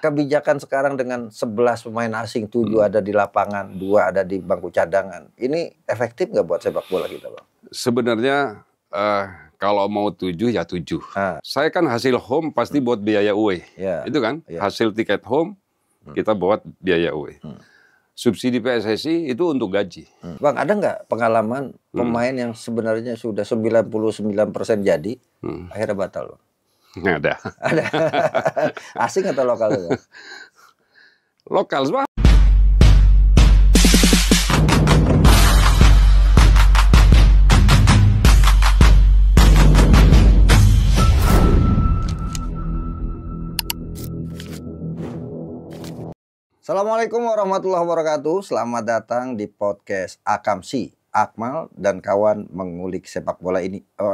kebijakan sekarang dengan 11 pemain asing, 7 ada di lapangan, 2 ada di bangku cadangan. Ini efektif nggak buat sepak bola kita, Bang? Sebenarnya kalau mau 7 ya 7. Saya kan hasil home pasti buat biaya away. Itu kan, hasil tiket home kita buat biaya away. Subsidi PSSI itu untuk gaji. Bang, ada nggak pengalaman pemain yang sebenarnya sudah 99% jadi, akhirnya batal, Bang? Nggak ada. Ada. Asing atau lokal, Bang? Lokal semua. Assalamualaikum warahmatullahi wabarakatuh. Selamat datang di podcast Akamsi, Akmal dan kawan mengulik sepak bola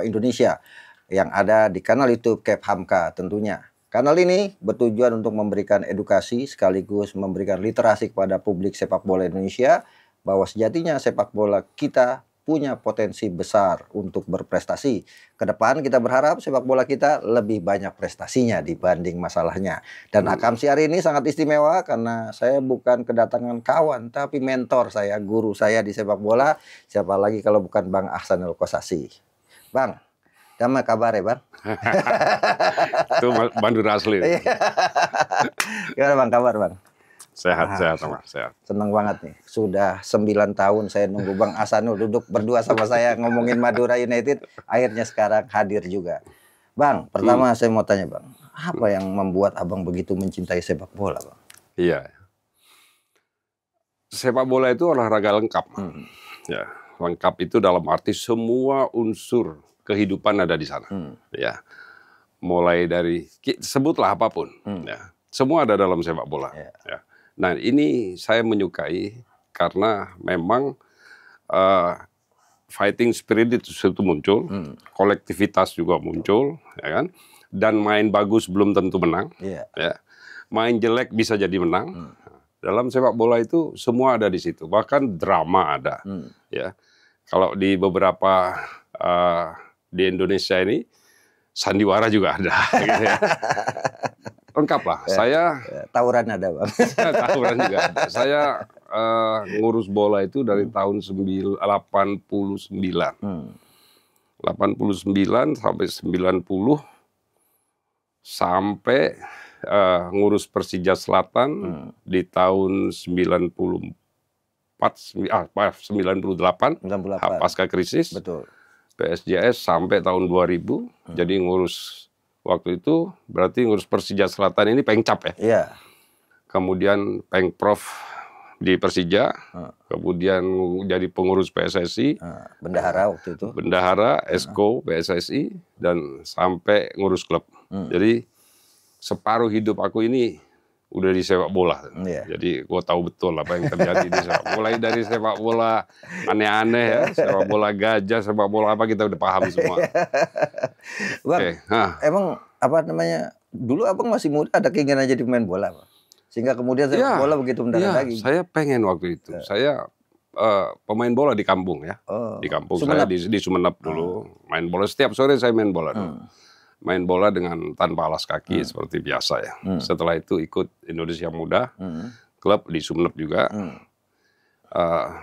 Indonesia yang ada di kanal YouTube Kep Hamka tentunya. Kanal ini bertujuan untuk memberikan edukasi sekaligus memberikan literasi kepada publik sepak bola Indonesia bahwa sejatinya sepak bola kita punya potensi besar untuk berprestasi. Ke depan kita berharap sepak bola kita lebih banyak prestasinya dibanding masalahnya. Dan Akamsi hari ini sangat istimewa karena saya bukan kedatangan kawan, tapi mentor saya, guru saya di sepak bola. Siapa lagi kalau bukan Bang Ahsanul Kossasi. Bang, gimana kabar ya, Bang? Itu Bandura asli. Gimana Bang, kabar Bang? Sehat, sehat. Senang banget nih. Sudah 9 tahun saya nunggu Bang Ahsanul duduk berdua sama saya ngomongin Madura United. Akhirnya sekarang hadir juga. Bang, pertama saya mau tanya Bang. Apa yang membuat Abang begitu mencintai sepak bola, Bang? Iya. Sepak bola itu olahraga lengkap. Ya, lengkap itu dalam arti semua unsur kehidupan ada di sana. Ya. Mulai dari, sebutlah apapun. Ya. Semua ada dalam sepak bola. Ya. Nah, ini saya menyukai karena memang fighting spirit itu muncul, kolektivitas juga muncul, ya kan? Dan main bagus belum tentu menang, ya. Main jelek bisa jadi menang. Dalam sepak bola itu semua ada di situ, bahkan drama ada, ya. Kalau di beberapa di Indonesia ini sandiwara juga ada, gitu ya. Lengkap lah. Saya tawuran ada Bang. Tawuran juga ada. Saya ngurus bola itu dari tahun 89. 89 sampai 90 sampai ngurus Persija Selatan di tahun 98 pasca krisis. Betul. PSJS sampai tahun 2000. Jadi ngurus waktu itu berarti ngurus Persija Selatan ini Pengcap ya. Iya. Kemudian Pengprov di Persija, kemudian jadi pengurus PSSI, bendahara waktu itu. Bendahara, Esko PSSI dan sampai ngurus klub. Jadi separuh hidup aku ini udah di sepak bola. Jadi gue tahu betul apa yang terjadi di sepak bola. Mulai dari sepak bola aneh-aneh ya, sepak bola gajah, sepak bola apa kita udah paham semua. Bang, emang apa namanya? Dulu Abang masih muda ada keinginan jadi pemain bola, Bang. Sehingga kemudian sepak bola begitu mendarah daging. Saya pengen waktu itu. Saya pemain bola di kampung ya. Di kampung Sumenep. Saya di Sumenep dulu. Main bola setiap sore saya main bola dulu. Main bola dengan tanpa alas kaki seperti biasa ya. Setelah itu ikut Indonesia Muda, klub di Sumenep juga.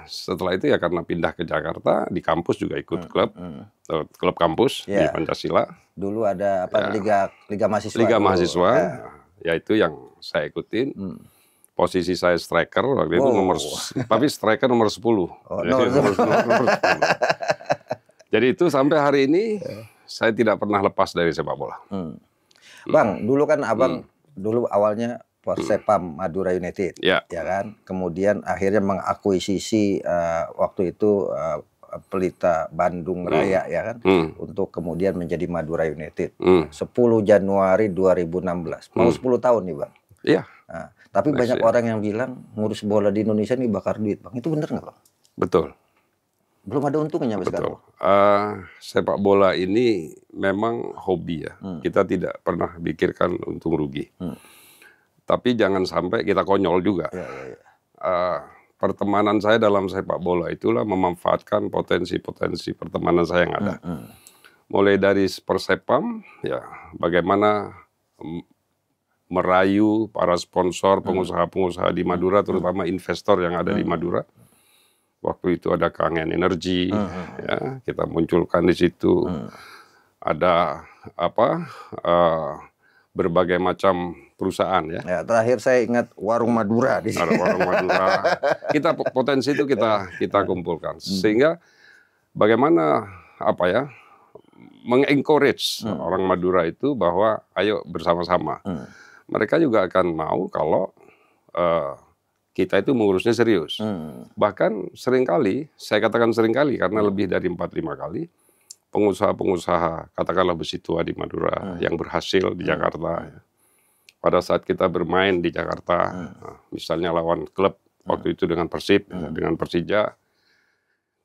Setelah itu ya karena pindah ke Jakarta, di kampus juga ikut klub kampus di Pancasila. Dulu ada apa Liga Mahasiswa. Liga Mahasiswa, ya itu yang saya ikutin. Posisi saya striker waktu itu tapi striker nomor 10. Nomor 10. Jadi itu sampai hari ini saya tidak pernah lepas dari sepak bola. Bang, dulu kan Abang dulu awalnya Persepam Madura United, ya kan? Kemudian akhirnya mengakuisisi waktu itu Pelita Bandung Raya, ya kan? Untuk kemudian menjadi Madura United. 10 Januari 2016. Mau 10 tahun nih, Bang. Iya. Nah, tapi banyak orang yang bilang ngurus bola di Indonesia nih bakar duit, Bang. Itu bener nggak, Bang? Betul. Belum ada untungnya sampai sekarang. Sepak bola ini memang hobi ya. Kita tidak pernah pikirkan untung rugi. Tapi jangan sampai kita konyol juga. Pertemanan saya dalam sepak bola itulah memanfaatkan potensi-potensi pertemanan saya yang ada. Mulai dari Persepam, ya bagaimana merayu para sponsor, pengusaha-pengusaha di Madura, terutama investor yang ada di Madura. Waktu itu ada Kangen Energi, ya, kita munculkan di situ. Ada berbagai macam perusahaan ya. Ya, terakhir saya ingat Warung Madura di sini. Ada Warung Madura. Kita potensi itu kita kumpulkan. Sehingga bagaimana mengencourage orang Madura itu bahwa ayo bersama-sama. Mereka juga akan mau kalau kita itu mengurusnya serius. Bahkan seringkali, saya katakan seringkali karena lebih dari 4-5 kali, pengusaha-pengusaha katakanlah besi tua di Madura yang berhasil di Jakarta. Pada saat kita bermain di Jakarta, misalnya lawan klub waktu itu dengan Persib, dengan Persija,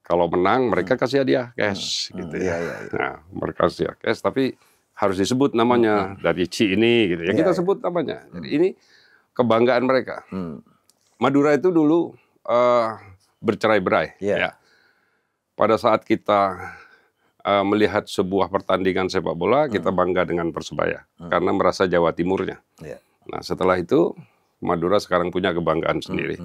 kalau menang mereka kasih hadiah cash, gitu ya. Nah, mereka kasih cash, tapi harus disebut namanya dari Ci ini, gitu ya. Kita sebut namanya. Jadi ini kebanggaan mereka. Madura itu dulu bercerai-berai. Ya. Pada saat kita melihat sebuah pertandingan sepak bola, kita bangga dengan Persebaya karena merasa Jawa Timurnya. Nah, setelah itu Madura sekarang punya kebanggaan sendiri.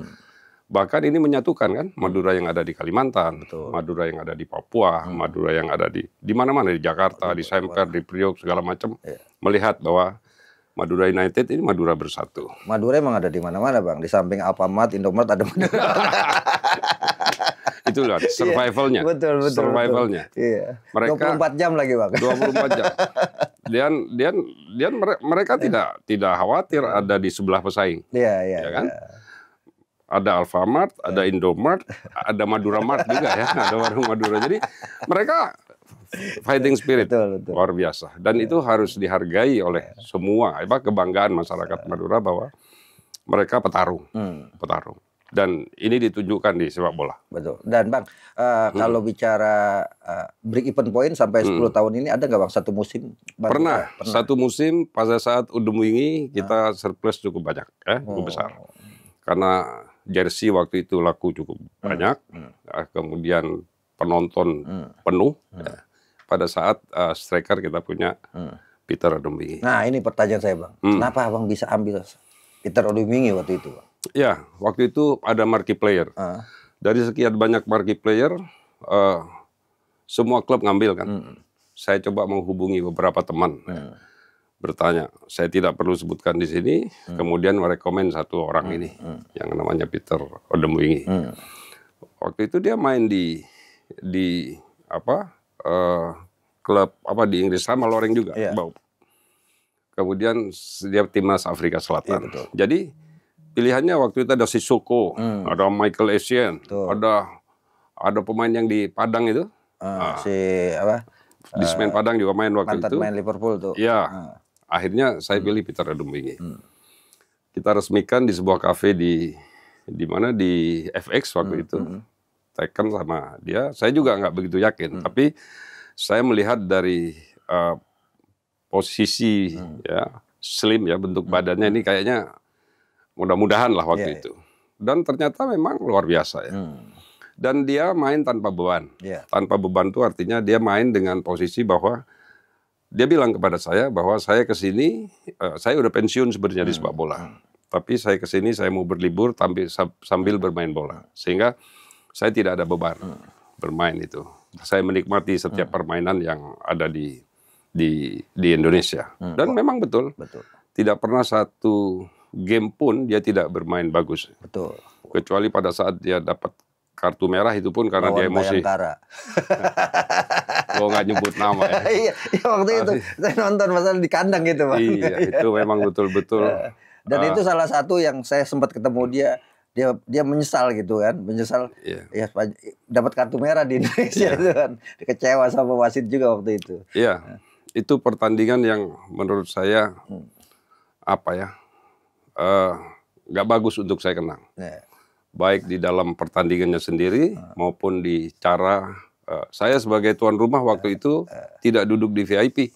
Bahkan ini menyatukan kan Madura yang ada di Kalimantan, Madura yang ada di Papua, Madura yang ada di mana-mana, di Jakarta, di Semper, di Priok, segala macam. Melihat bahwa Madura United ini Madura bersatu. Madura emang ada di mana-mana, Bang. Di samping Alfamart, Indomart ada Madura. Itulah survivalnya. Betul. Survivalnya. Iya. Mereka 24 jam lagi, Bang. 24 jam. Dan mereka tidak khawatir ada di sebelah pesaing. Iya. Ya kan? Ada Alfamart, ada Indomart, ada Madura Mart juga ya, ada warung Madura. Jadi mereka fighting spirit luar biasa, dan itu harus dihargai oleh semua. Kebanggaan masyarakat Madura bahwa mereka petarung. Dan ini ditunjukkan di sepak bola. Betul. Dan Bang, kalau bicara break even point sampai 10 tahun ini ada nggak Bang satu musim? Pernah. Satu musim pada saat Udem Wingi kita surplus cukup banyak, cukup besar. Karena jersey waktu itu laku cukup banyak, kemudian penonton penuh. Pada saat striker kita punya Peter Odemwingie. Nah, ini pertanyaan saya, Bang. Kenapa Abang bisa ambil Peter Odemwingie waktu itu, Bang? Ya, waktu itu ada marquee player. Dari sekian banyak marquee player, semua klub ngambil kan. Saya coba menghubungi beberapa teman. Bertanya, saya tidak perlu sebutkan di sini, kemudian merekomen satu orang ini, yang namanya Peter Odemwingie. Waktu itu dia main di klub di Inggris sama Loreng juga. Kemudian dia timnas Afrika Selatan. Jadi pilihannya waktu itu ada Sissoko, ada Michael Essien, ada pemain yang di Padang itu. Dismen Padang juga main waktu itu. Main Liverpool tuh. Ya. Akhirnya saya pilih Peter Odemwingie. Kita resmikan di sebuah kafe di mana di FX waktu itu. Taken sama dia. Saya juga nggak begitu yakin, tapi saya melihat dari posisi slim ya, bentuk badannya ini kayaknya mudah-mudahan lah waktu itu. Dan ternyata memang luar biasa ya. Dan dia main tanpa beban. Tanpa beban itu artinya dia main dengan posisi bahwa dia bilang kepada saya bahwa saya kesini, saya udah pensiun sebenarnya di sepak bola. Tapi saya kesini, saya mau berlibur sambil bermain bola. Sehingga saya tidak ada beban bermain itu. Saya menikmati setiap permainan yang ada di Indonesia. Dan memang betul. Tidak pernah satu game pun dia tidak bermain bagus. Kecuali pada saat dia dapat kartu merah itu pun karena dia emosi. Gue nggak nyebut nama ya. Iya, waktu itu saya nonton masalah di kandang gitu, Bang. Iya, itu memang betul-betul. Dan itu salah satu yang saya sempat ketemu dia menyesal gitu kan, ya dapat kartu merah di Indonesia itu kan. Kecewa sama wasit juga waktu itu. Iya. Itu pertandingan yang menurut saya nggak bagus untuk saya kenang. Baik di dalam pertandingannya sendiri maupun di cara saya sebagai tuan rumah waktu itu tidak duduk di VIP,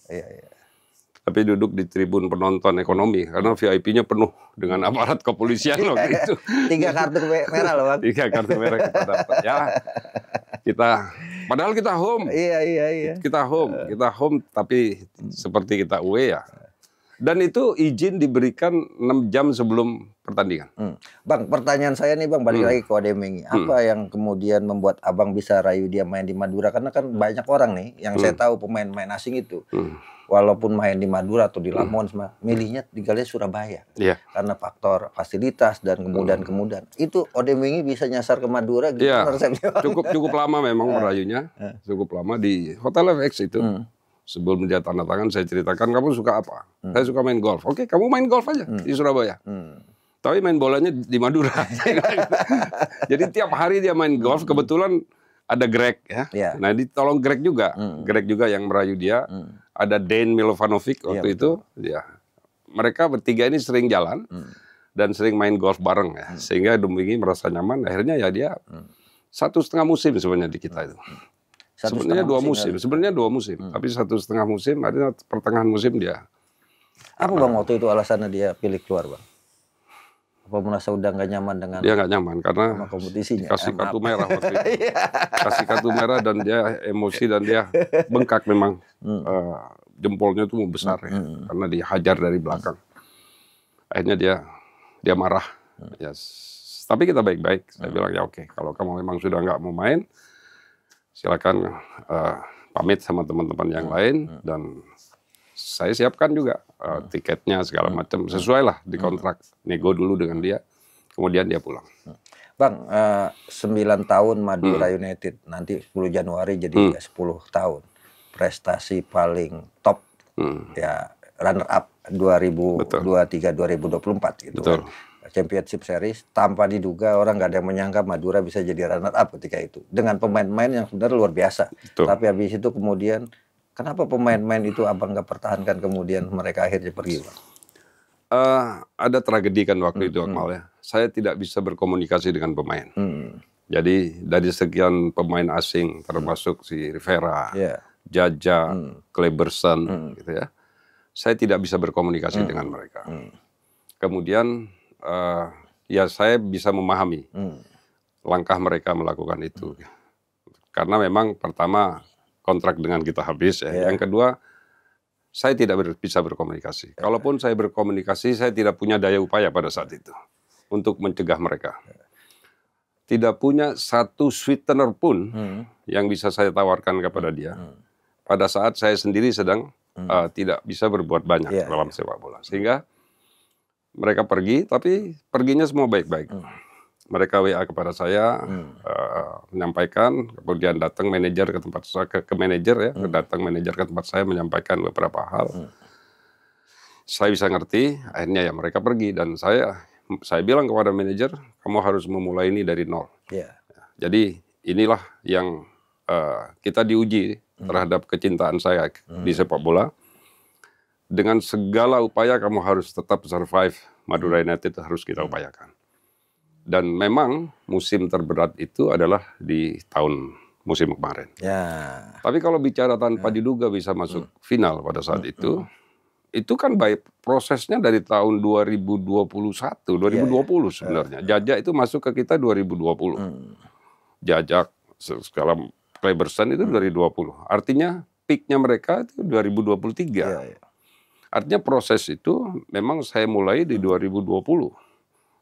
tapi duduk di tribun penonton ekonomi karena VIP-nya penuh dengan aparat kepolisian waktu itu. 3 kartu merah loh, Bang. 3 kartu merah kita dapat. Padahal kita home. Iya. Kita home tapi seperti kita away ya. Dan itu izin diberikan 6 jam sebelum pertandingan. Bang, pertanyaan saya nih Bang, balik lagi ke Odemengi. Apa yang kemudian membuat Abang bisa rayu dia main di Madura? Karena kan banyak orang nih yang saya tahu pemain-pemain asing itu. Walaupun main di Madura atau di Lamonz, milihnya tinggalnya Surabaya. Karena faktor fasilitas dan kemudahan-kemudahan. Itu Odemengi bisa nyasar ke Madura gitu. Cukup lama memang merayunya. Cukup lama di Hotel FX itu. Sebelum dia tanda tangan, saya ceritakan, kamu suka apa? Saya suka main golf. Oke, kamu main golf aja di Surabaya. Tapi main bolanya di Madura. Jadi tiap hari dia main golf. Kebetulan ada Greg ya. Nah, ditolong Greg juga. Greg juga yang merayu dia. Ada Dane Milovanovic waktu itu. Ya. Mereka bertiga ini sering jalan dan sering main golf bareng ya. Sehingga Odemengi merasa nyaman. Akhirnya ya dia 1,5 musim sebenarnya di kita itu. Sebenarnya 2 musim. Sebenarnya 2 musim. Tapi 1,5 musim. Artinya pertengahan musim dia. Apa Bang waktu itu alasannya dia pilih keluar Bang? Apa merasa udah nggak nyaman dengan? Dia nggak nyaman karena kompetisinya. Kasih kartu merah waktu itu. Kasih kartu merah dan dia emosi dan dia bengkak memang. Jempolnya tuh besar ya. Karena dihajar dari belakang. Akhirnya dia marah. Ya, tapi kita baik-baik. Saya bilang ya oke. Kalau kamu memang sudah nggak mau main, silakan pamit sama teman-teman yang lain dan saya siapkan juga tiketnya segala macam sesuai lah di kontrak, nego dulu dengan dia, kemudian dia pulang. Bang, 9 tahun Madura United, nanti 10 Januari jadi 10 tahun. Prestasi paling top ya runner up 2023-2024 gitu. Betul. Kan. Championship Series tanpa diduga orang nggak ada yang menyangka Madura bisa jadi runner up ketika itu dengan pemain-pemain yang sebenarnya luar biasa. Betul. Tapi habis itu kemudian kenapa pemain-pemain itu Abang nggak pertahankan kemudian mereka akhirnya pergi Bang? Ada tragedi kan waktu itu Akmal ya. Saya tidak bisa berkomunikasi dengan pemain. Jadi dari sekian pemain asing termasuk si Rivera, Jaja, Kleberson gitu ya. Saya tidak bisa berkomunikasi dengan mereka. Kemudian ya saya bisa memahami langkah mereka melakukan itu. Karena memang pertama kontrak dengan kita habis ya. Yang kedua saya tidak bisa berkomunikasi. Kalaupun saya berkomunikasi saya tidak punya daya upaya pada saat itu untuk mencegah mereka. Tidak punya satu sweetener pun yang bisa saya tawarkan kepada dia. Pada saat saya sendiri sedang tidak bisa berbuat banyak dalam sepak bola. Sehingga mereka pergi, tapi perginya semua baik-baik. Mereka WA kepada saya, menyampaikan, kemudian datang manajer ke tempat saya, ke manajer ya, datang manajer ke tempat saya menyampaikan beberapa hal. Saya bisa ngerti, akhirnya ya mereka pergi dan saya bilang kepada manajer, kamu harus memulai ini dari nol. Jadi inilah yang kita diuji terhadap kecintaan saya di sepak bola. Dengan segala upaya kamu harus tetap survive. Madura United harus kita upayakan. Dan memang musim terberat itu adalah di tahun musim kemarin. Tapi kalau bicara tanpa diduga bisa masuk final pada saat itu kan baik prosesnya dari tahun 2021, 2020 sebenarnya. Jajak itu masuk ke kita 2020. Jajak segala Kleberson itu 2020. Artinya peaknya mereka itu 2023. Artinya proses itu memang saya mulai di 2020.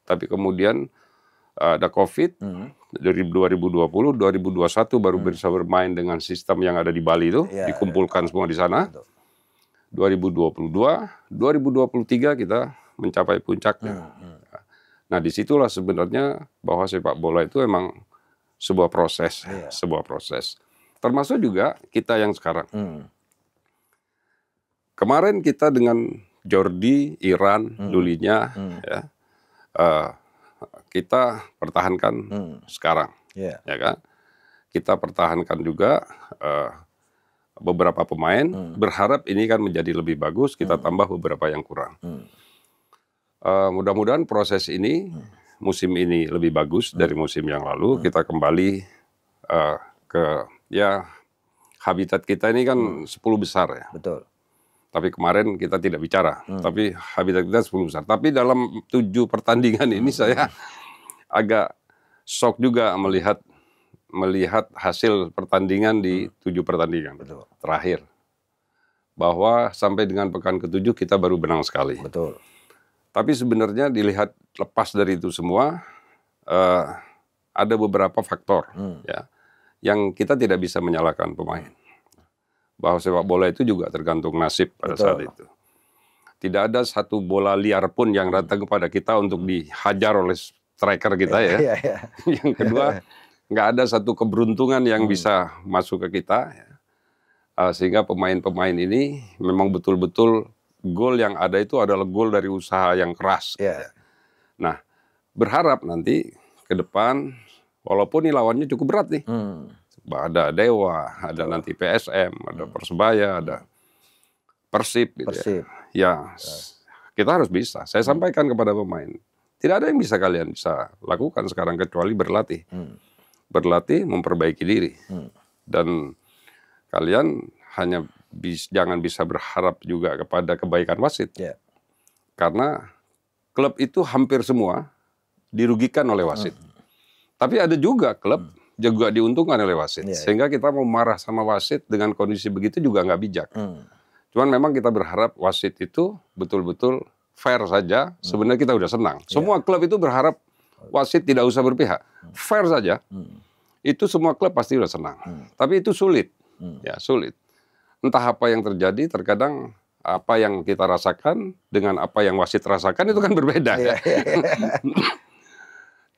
Tapi kemudian ada COVID, dari 2020, 2021 baru bisa bermain dengan sistem yang ada di Bali itu, dikumpulkan semua di sana. 2022, 2023 kita mencapai puncaknya. Nah disitulah sebenarnya bahwa sepak bola itu memang sebuah proses, Termasuk juga kita yang sekarang. Kemarin kita dengan Jordi, Iran, Lulinya, ya, kita pertahankan sekarang, ya kan? Kita pertahankan juga beberapa pemain, berharap ini kan menjadi lebih bagus, kita tambah beberapa yang kurang. Mudah-mudahan proses ini, musim ini lebih bagus dari musim yang lalu, kita kembali ke, ya, habitat kita ini kan 10 besar ya. Betul. Tapi kemarin kita tidak bicara, tapi habitat kita 10 besar. Tapi dalam 7 pertandingan ini saya agak shock juga melihat hasil pertandingan di 7 pertandingan terakhir. bahwa sampai dengan pekan ke-7 kita baru menang sekali. Betul. Tapi sebenarnya dilihat lepas dari itu semua, ada beberapa faktor ya yang kita tidak bisa menyalahkan pemain. Bahwa sepak bola itu juga tergantung nasib pada saat itu. Tidak ada satu bola liar pun yang datang kepada kita untuk dihajar oleh striker kita ya. Yang kedua, nggak ada satu keberuntungan yang bisa masuk ke kita. Sehingga pemain-pemain ini memang betul-betul gol yang ada itu adalah gol dari usaha yang keras. Nah, berharap nanti ke depan, walaupun ini lawannya cukup berat nih. Ada Dewa, ada nanti PSM, ada Persebaya, ada Persib. Gitu ya, kita harus bisa. Saya sampaikan kepada pemain, tidak ada yang bisa kalian bisa lakukan sekarang kecuali berlatih. Berlatih, memperbaiki diri. Dan kalian hanya jangan bisa berharap juga kepada kebaikan wasit. Karena klub itu hampir semua dirugikan oleh wasit. Tapi ada juga klub juga diuntungkan oleh wasit. Sehingga kita mau marah sama wasit dengan kondisi begitu juga nggak bijak. Cuman memang kita berharap wasit itu betul-betul fair saja. Sebenarnya kita udah senang. Semua klub itu berharap wasit tidak usah berpihak. Fair saja. Itu semua klub pasti udah senang. Tapi itu sulit. Ya, sulit. Entah apa yang terjadi, terkadang apa yang kita rasakan dengan apa yang wasit rasakan itu kan berbeda.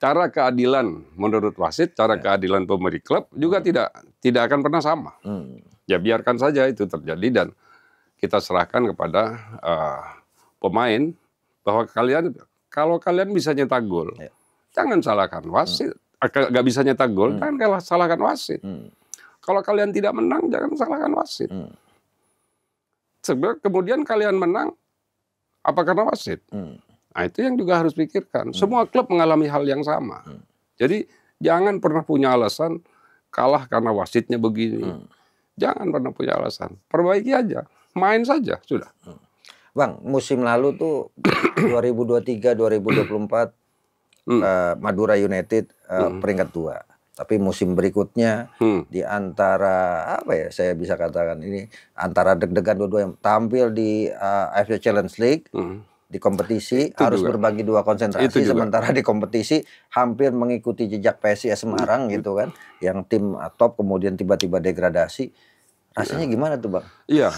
Cara keadilan menurut wasit, cara keadilan pemberi klub juga tidak akan pernah sama. Ya biarkan saja itu terjadi dan kita serahkan kepada pemain bahwa kalau kalian bisa nyetak gol, jangan salahkan wasit. Gak bisa nyetak gol, jangan salahkan wasit. Kalau kalian tidak menang, jangan salahkan wasit. Kemudian kalian menang, apa karena wasit? Nah, itu yang juga harus pikirkan. Semua klub mengalami hal yang sama. Jadi jangan pernah punya alasan kalah karena wasitnya begini. Jangan pernah punya alasan. Perbaiki aja, main saja sudah. Bang, musim lalu tuh 2023-2024 Madura United peringkat 2. Tapi musim berikutnya di antara apa ya saya bisa katakan ini antara deg-degan dua-dua yang tampil di AFC Challenge League di kompetisi itu harus juga berbagi 2 konsentrasi sementara di kompetisi hampir mengikuti jejak PSIS Semarang gitu kan yang tim top kemudian tiba-tiba degradasi. Rasanya gimana tuh Bang? Iya.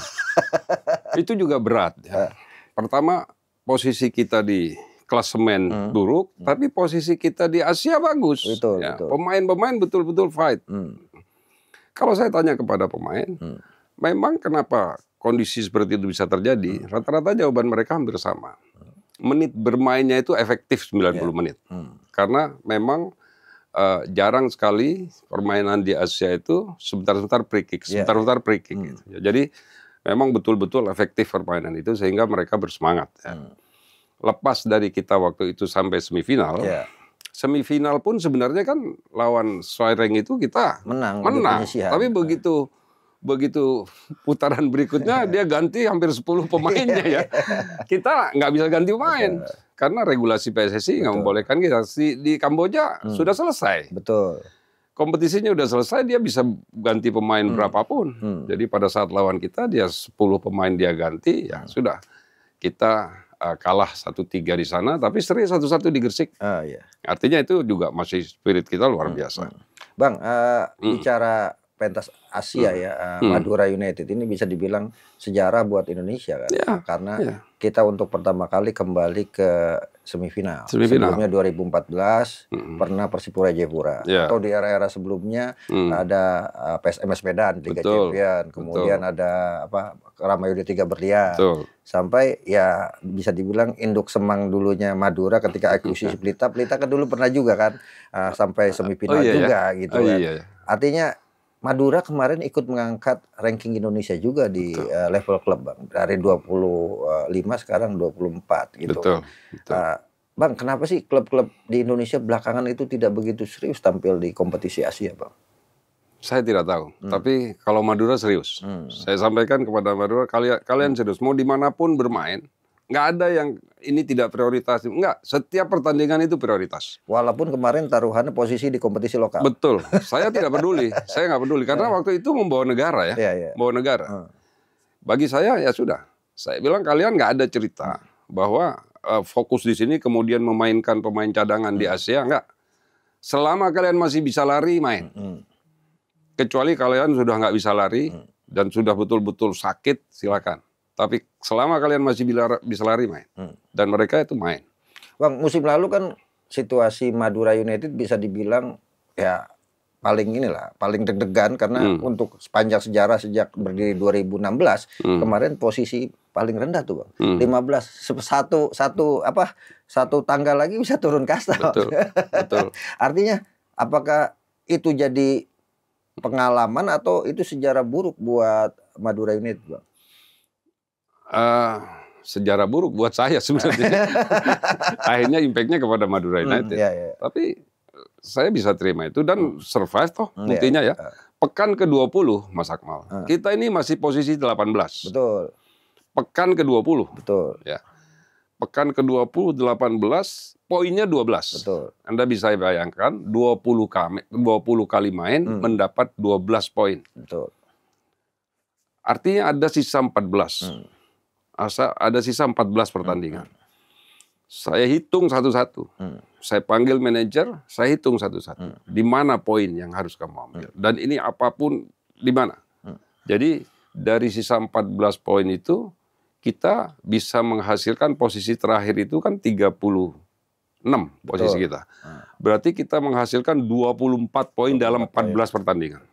Itu juga berat ya. Pertama posisi kita di klasemen buruk, tapi posisi kita di Asia bagus. Betul. Pemain-pemain betul-betul fight. Kalau saya tanya kepada pemain, memang kenapa kondisi seperti itu bisa terjadi? Rata-rata jawaban mereka hampir sama. Menit bermainnya itu efektif 90 menit. Karena memang jarang sekali permainan di Asia itu sebentar-sebentar free kick, sebentar-sebentar free kick. Gitu. Jadi memang betul-betul efektif permainan itu sehingga mereka bersemangat. Lepas dari kita waktu itu sampai semifinal, semifinal pun sebenarnya kan lawan Swaireng itu kita menang. Tapi begitu putaran berikutnya dia ganti hampir 10 pemainnya ya. Kita nggak bisa ganti pemain karena regulasi PSSI nggak membolehkan kita. Di Kamboja sudah selesai. Betul. Kompetisinya udah selesai, dia bisa ganti pemain berapapun. Jadi pada saat lawan kita dia 10 pemain dia ganti, ya sudah kita kalah 1-3 di sana, tapi seri 1-1 di Gresik. Artinya itu juga masih spirit kita luar biasa. Bang, bicara pentas Asia Madura United ini bisa dibilang sejarah buat Indonesia kan? Karena kita untuk pertama kali kembali ke semifinal. Sebelumnya 2014 pernah Persipura Jayapura. Atau di era-era sebelumnya ada PSMS Medan Liga Champion. Kemudian ada Ramayudi 3 Berlian. Sampai ya bisa dibilang induk semang dulunya Madura ketika akuisisi Pelita. Pelita kan dulu pernah juga kan sampai semifinal juga gitu kan. Artinya Madura kemarin ikut mengangkat ranking Indonesia juga di level klub Bang. Dari 25 sekarang 24 gitu. Bang, kenapa sih klub-klub di Indonesia belakangan itu tidak begitu serius tampil di kompetisi Asia Bang? Saya tidak tahu, tapi kalau Madura serius. Saya sampaikan kepada Madura, kalian serius. Mau dimanapun bermain, nggak ada yang ini tidak prioritas. Enggak, setiap pertandingan itu prioritas. Walaupun kemarin taruhannya posisi di kompetisi lokal. Betul, saya tidak peduli. Saya nggak peduli, karena waktu itu membawa negara ya. Membawa negara. Bagi saya ya sudah. Saya bilang kalian nggak ada cerita bahwa fokus di sini kemudian memainkan pemain cadangan di Asia, enggak. Selama kalian masih bisa lari, main. Kecuali kalian sudah nggak bisa lari dan sudah betul-betul sakit, silakan. Tapi selama kalian masih bisa lari, main. Dan mereka itu main. Bang, musim lalu kan situasi Madura United bisa dibilang ya paling deg-degan karena untuk sepanjang sejarah sejak berdiri 2016 kemarin posisi paling rendah tuh, Bang. 15 satu tangga lagi bisa turun kasta. Betul. Betul. Artinya apakah itu jadi pengalaman atau itu sejarah buruk buat Madura United, Bang? Sejarah buruk buat saya sebenarnya. Akhirnya impact-nya kepada Madura United. Tapi saya bisa terima itu dan survive toh buktinya ya. Pekan ke-20 Mas Akmal. Kita ini masih posisi 18. Betul. Pekan ke-20. Betul. Ya. Pekan ke-20 18, poinnya 12. Betul. Anda bisa bayangkan 20 kali main mendapat 12 poin. Betul. Artinya ada sisa 14. Ada sisa 14 pertandingan. Saya hitung satu-satu. Saya panggil manajer, saya hitung satu-satu. Di mana poin yang harus kamu ambil. Dan ini apapun di mana. Jadi dari sisa 14 poin itu, kita bisa menghasilkan posisi terakhir itu kan 36 posisi kita. Berarti kita menghasilkan 24 poin dalam 14 pertandingan.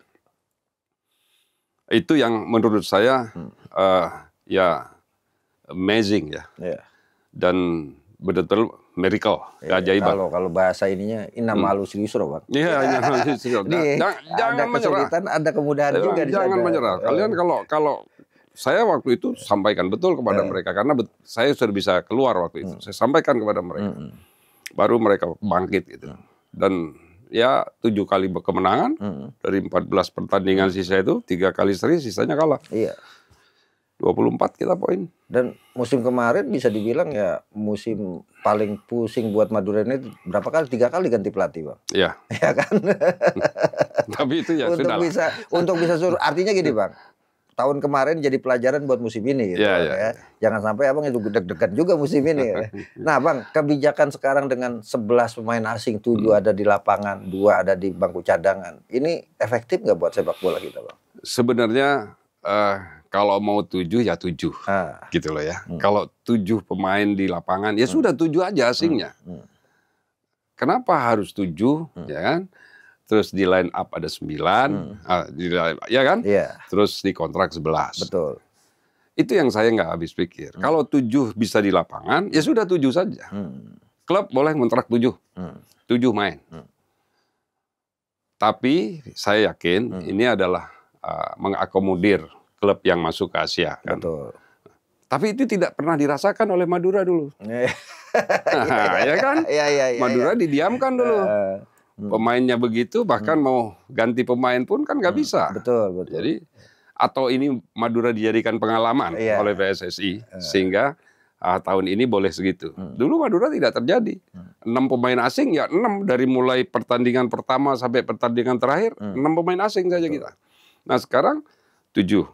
Itu yang menurut saya ya amazing ya. Dan betul-betul miracle, keajaiban. Kalau bahasa ininya inamalu seriusro, Bang. Iya, inamalu seriusro. Jangan menyerah. Ada kemudahan juga di sana. Jangan menyerah. Kalian kalau saya waktu itu sampaikan betul kepada mereka karena saya sudah bisa keluar waktu itu. Saya sampaikan kepada mereka. Baru mereka bangkit gitu. Dan ya 7 kali kemenangan dari 14 pertandingan sisa itu 3 kali seri, sisanya kalah. Iya. 24 kita poin. Dan musim kemarin bisa dibilang ya musim paling pusing buat Madura ini berapa kali? 3 kali ganti pelatih, Bang. Iya. Ya kan? Tapi itu ya sudah. Untuk bisa suruh artinya gini, Bang. Tahun kemarin jadi pelajaran buat musim ini gitu ya. Jangan sampai Abang itu deg-degan juga musim ini ya. Nah, Bang, kebijakan sekarang dengan 11 pemain asing, 7 ada di lapangan, 2 ada di bangku cadangan. Ini efektif nggak buat sepak bola kita, Bang? Sebenarnya kalau mau 7 ya 7. Gitu loh ya. Kalau 7 pemain di lapangan ya sudah 7 aja asingnya. Kenapa harus 7 ya kan? Terus di line up ada 9, ya kan? Terus di kontrak 11. Betul. Itu yang saya nggak habis pikir. Kalau 7 bisa di lapangan, ya sudah 7 saja. Klub boleh kontrak 7. 7 main. Tapi saya yakin ini adalah mengakomodir klub yang masuk ke Asia. Kan? Betul. Tapi itu tidak pernah dirasakan oleh Madura dulu. Ya kan? Madura didiamkan dulu. Pemainnya begitu, bahkan mau ganti pemain pun kan nggak bisa. Betul. Jadi, atau ini Madura dijadikan pengalaman oleh PSSI, sehingga tahun ini boleh segitu. Dulu Madura tidak terjadi. 6 pemain asing, ya 6 dari mulai pertandingan pertama sampai pertandingan terakhir, 6 pemain asing saja kita. Nah sekarang 7,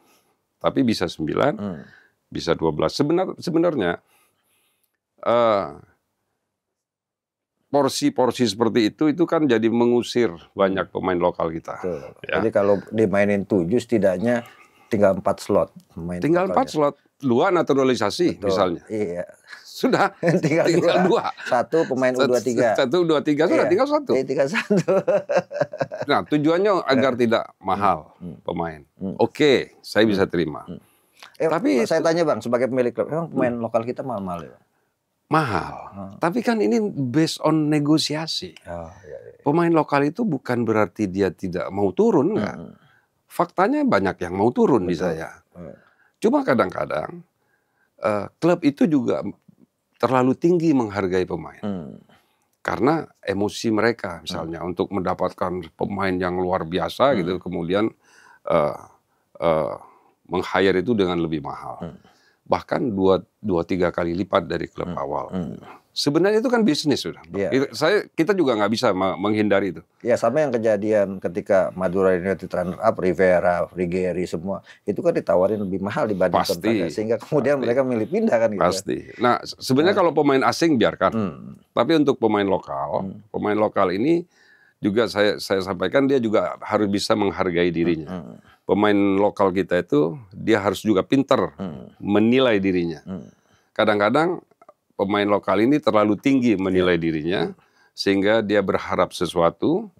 tapi bisa 9, bisa 12. Sebenarnya, porsi-porsi seperti itu kan jadi mengusir banyak pemain lokal kita. Ya. Jadi kalau dimainin 7 setidaknya tinggal 4 slot. Tinggal 4 slot, 2 naturalisasi misalnya. Iya. Sudah, tinggal 2. 1 pemain U23. 1 U23 sudah tinggal 1. Tinggal 1. Nah tujuannya agar tidak mahal pemain. Oke, saya bisa terima. Tapi saya tanya Bang, sebagai pemilik klub, memang pemain lokal kita mahal-mahal ya? Mahal, tapi kan ini based on negosiasi. Pemain lokal itu bukan berarti dia tidak mau turun, enggak. Faktanya banyak yang mau turun di saya. Cuma kadang-kadang klub itu juga terlalu tinggi menghargai pemain. Karena emosi mereka misalnya untuk mendapatkan pemain yang luar biasa gitu, kemudian meng-hire itu dengan lebih mahal. Bahkan 2-3 kali lipat dari klub awal. Sebenarnya itu kan bisnis sudah. Yeah. Kita juga nggak bisa menghindari itu. Ya sama yang kejadian ketika Madura United runner up, Rivera, Rigeri semua itu kan ditawarin lebih mahal dibanding kontraknya, sehingga kemudian mereka milih pindah kan gitu. Pasti. Nah sebenarnya kalau pemain asing biarkan, tapi untuk pemain lokal ini juga saya sampaikan dia juga harus bisa menghargai dirinya. Pemain lokal kita itu dia harus juga pintar menilai dirinya. Kadang-kadang pemain lokal ini terlalu tinggi menilai dirinya, sehingga dia berharap sesuatu,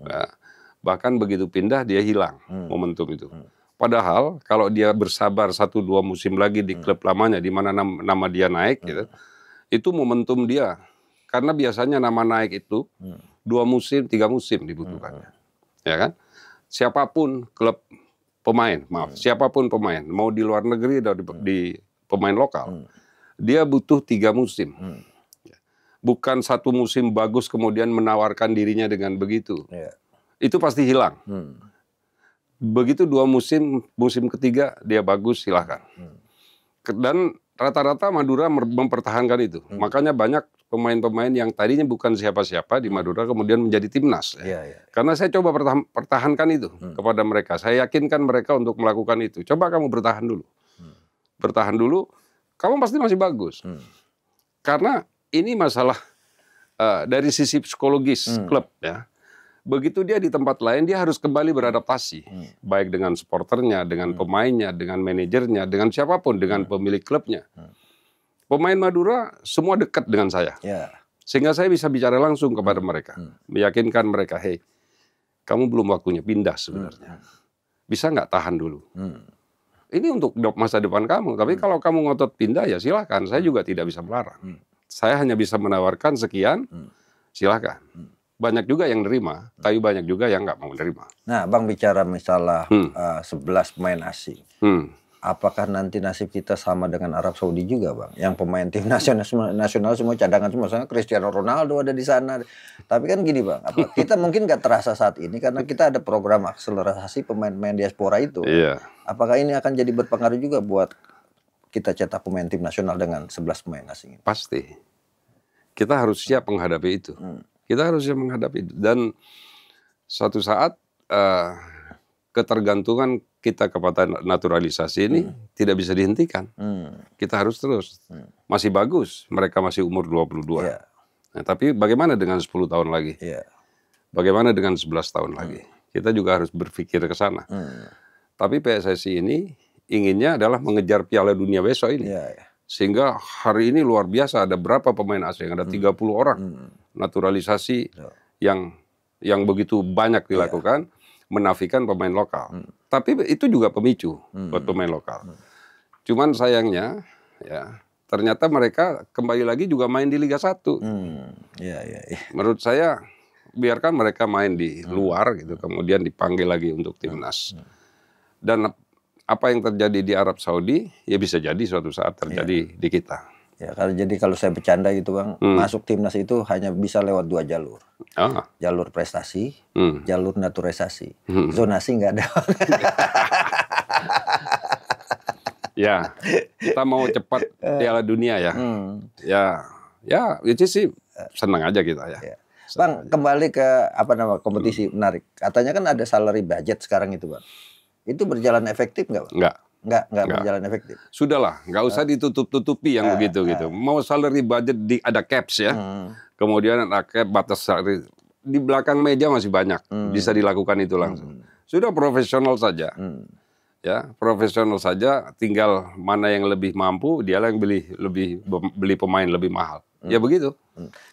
bahkan begitu pindah dia hilang momentum itu. Padahal kalau dia bersabar 1-2 musim lagi di klub lamanya, di mana nama dia naik, gitu, itu momentum dia. Karena biasanya nama naik itu 2 musim, 3 musim dibutuhkannya, ya kan? Siapapun klub siapapun pemain, mau di luar negeri atau di pemain lokal. Dia butuh 3 musim. Bukan 1 musim bagus kemudian menawarkan dirinya dengan begitu. Itu pasti hilang. Begitu 2 musim ketiga dia bagus, silakan. Dan rata-rata Madura mempertahankan itu. Makanya banyak pemain-pemain yang tadinya bukan siapa-siapa di Madura kemudian menjadi timnas. Karena saya coba pertahankan itu kepada mereka. Saya yakinkan mereka untuk melakukan itu. Coba kamu bertahan dulu. Bertahan dulu. Kamu pasti masih bagus. Karena ini masalah dari sisi psikologis klub ya. Begitu dia di tempat lain dia harus kembali beradaptasi. Baik dengan supporternya, dengan pemainnya, dengan manajernya, dengan siapapun, dengan pemilik klubnya. Pemain Madura semua dekat dengan saya. Sehingga saya bisa bicara langsung kepada mereka. Meyakinkan mereka, hey, kamu belum waktunya pindah sebenarnya. Bisa nggak tahan dulu? Ini untuk masa depan kamu. Tapi kalau kamu ngotot pindah ya silakan. Saya juga tidak bisa melarang. Saya hanya bisa menawarkan sekian, silakan. Banyak juga yang nerima, tapi banyak juga yang nggak mau nerima. Nah, Bang bicara misalnya 11 pemain asing. Apakah nanti nasib kita sama dengan Arab Saudi juga, Bang? Yang pemain tim nasional semua cadangan semua, misalnya Cristiano Ronaldo ada di sana. Tapi kan gini, Bang, kita mungkin nggak terasa saat ini karena kita ada program akselerasi pemain-pemain diaspora itu. Apakah ini akan jadi berpengaruh juga buat kita cetak pemain tim nasional dengan 11 pemain asing? Pasti. Kita harus siap menghadapi itu. Kita harus siap menghadapi itu. Dan suatu saat ketergantungan kita kepada naturalisasi ini tidak bisa dihentikan. Kita harus terus. Masih bagus, mereka masih umur 22. Nah, tapi bagaimana dengan 10 tahun lagi? Bagaimana dengan 11 tahun lagi? Kita juga harus berpikir ke sana. Tapi PSSI ini inginnya adalah mengejar Piala Dunia besok ini. Sehingga hari ini luar biasa, ada berapa pemain asing? Ada 30 orang. Naturalisasi yang begitu banyak dilakukan. Menafikan pemain lokal. Tapi itu juga pemicu buat pemain lokal. Cuman sayangnya ya ternyata mereka kembali lagi juga main di Liga 1. Menurut saya biarkan mereka main di luar gitu, kemudian dipanggil lagi untuk timnas. Dan apa yang terjadi di Arab Saudi ya bisa jadi suatu saat terjadi di kita. Ya, kalau saya bercanda gitu, Bang, masuk timnas itu hanya bisa lewat 2 jalur. Jalur prestasi, jalur naturalisasi. Zonasi nggak ada. Ya, kita mau cepat Piala Dunia ya. Ya itu sih senang aja kita ya. Bang, kembali ke kompetisi menarik. Katanya kan ada salary budget sekarang itu, Bang. Itu berjalan efektif nggak, Bang? Nggak berjalan efektif. Sudahlah, nggak usah ditutup-tutupi yang begitu gitu. Mau salary budget ada caps ya. Kemudian ada cap batas salary. Di belakang meja masih banyak bisa dilakukan itu langsung. Sudah profesional saja. Ya, profesional saja, tinggal mana yang lebih mampu, dialah yang beli pemain lebih mahal. Ya begitu.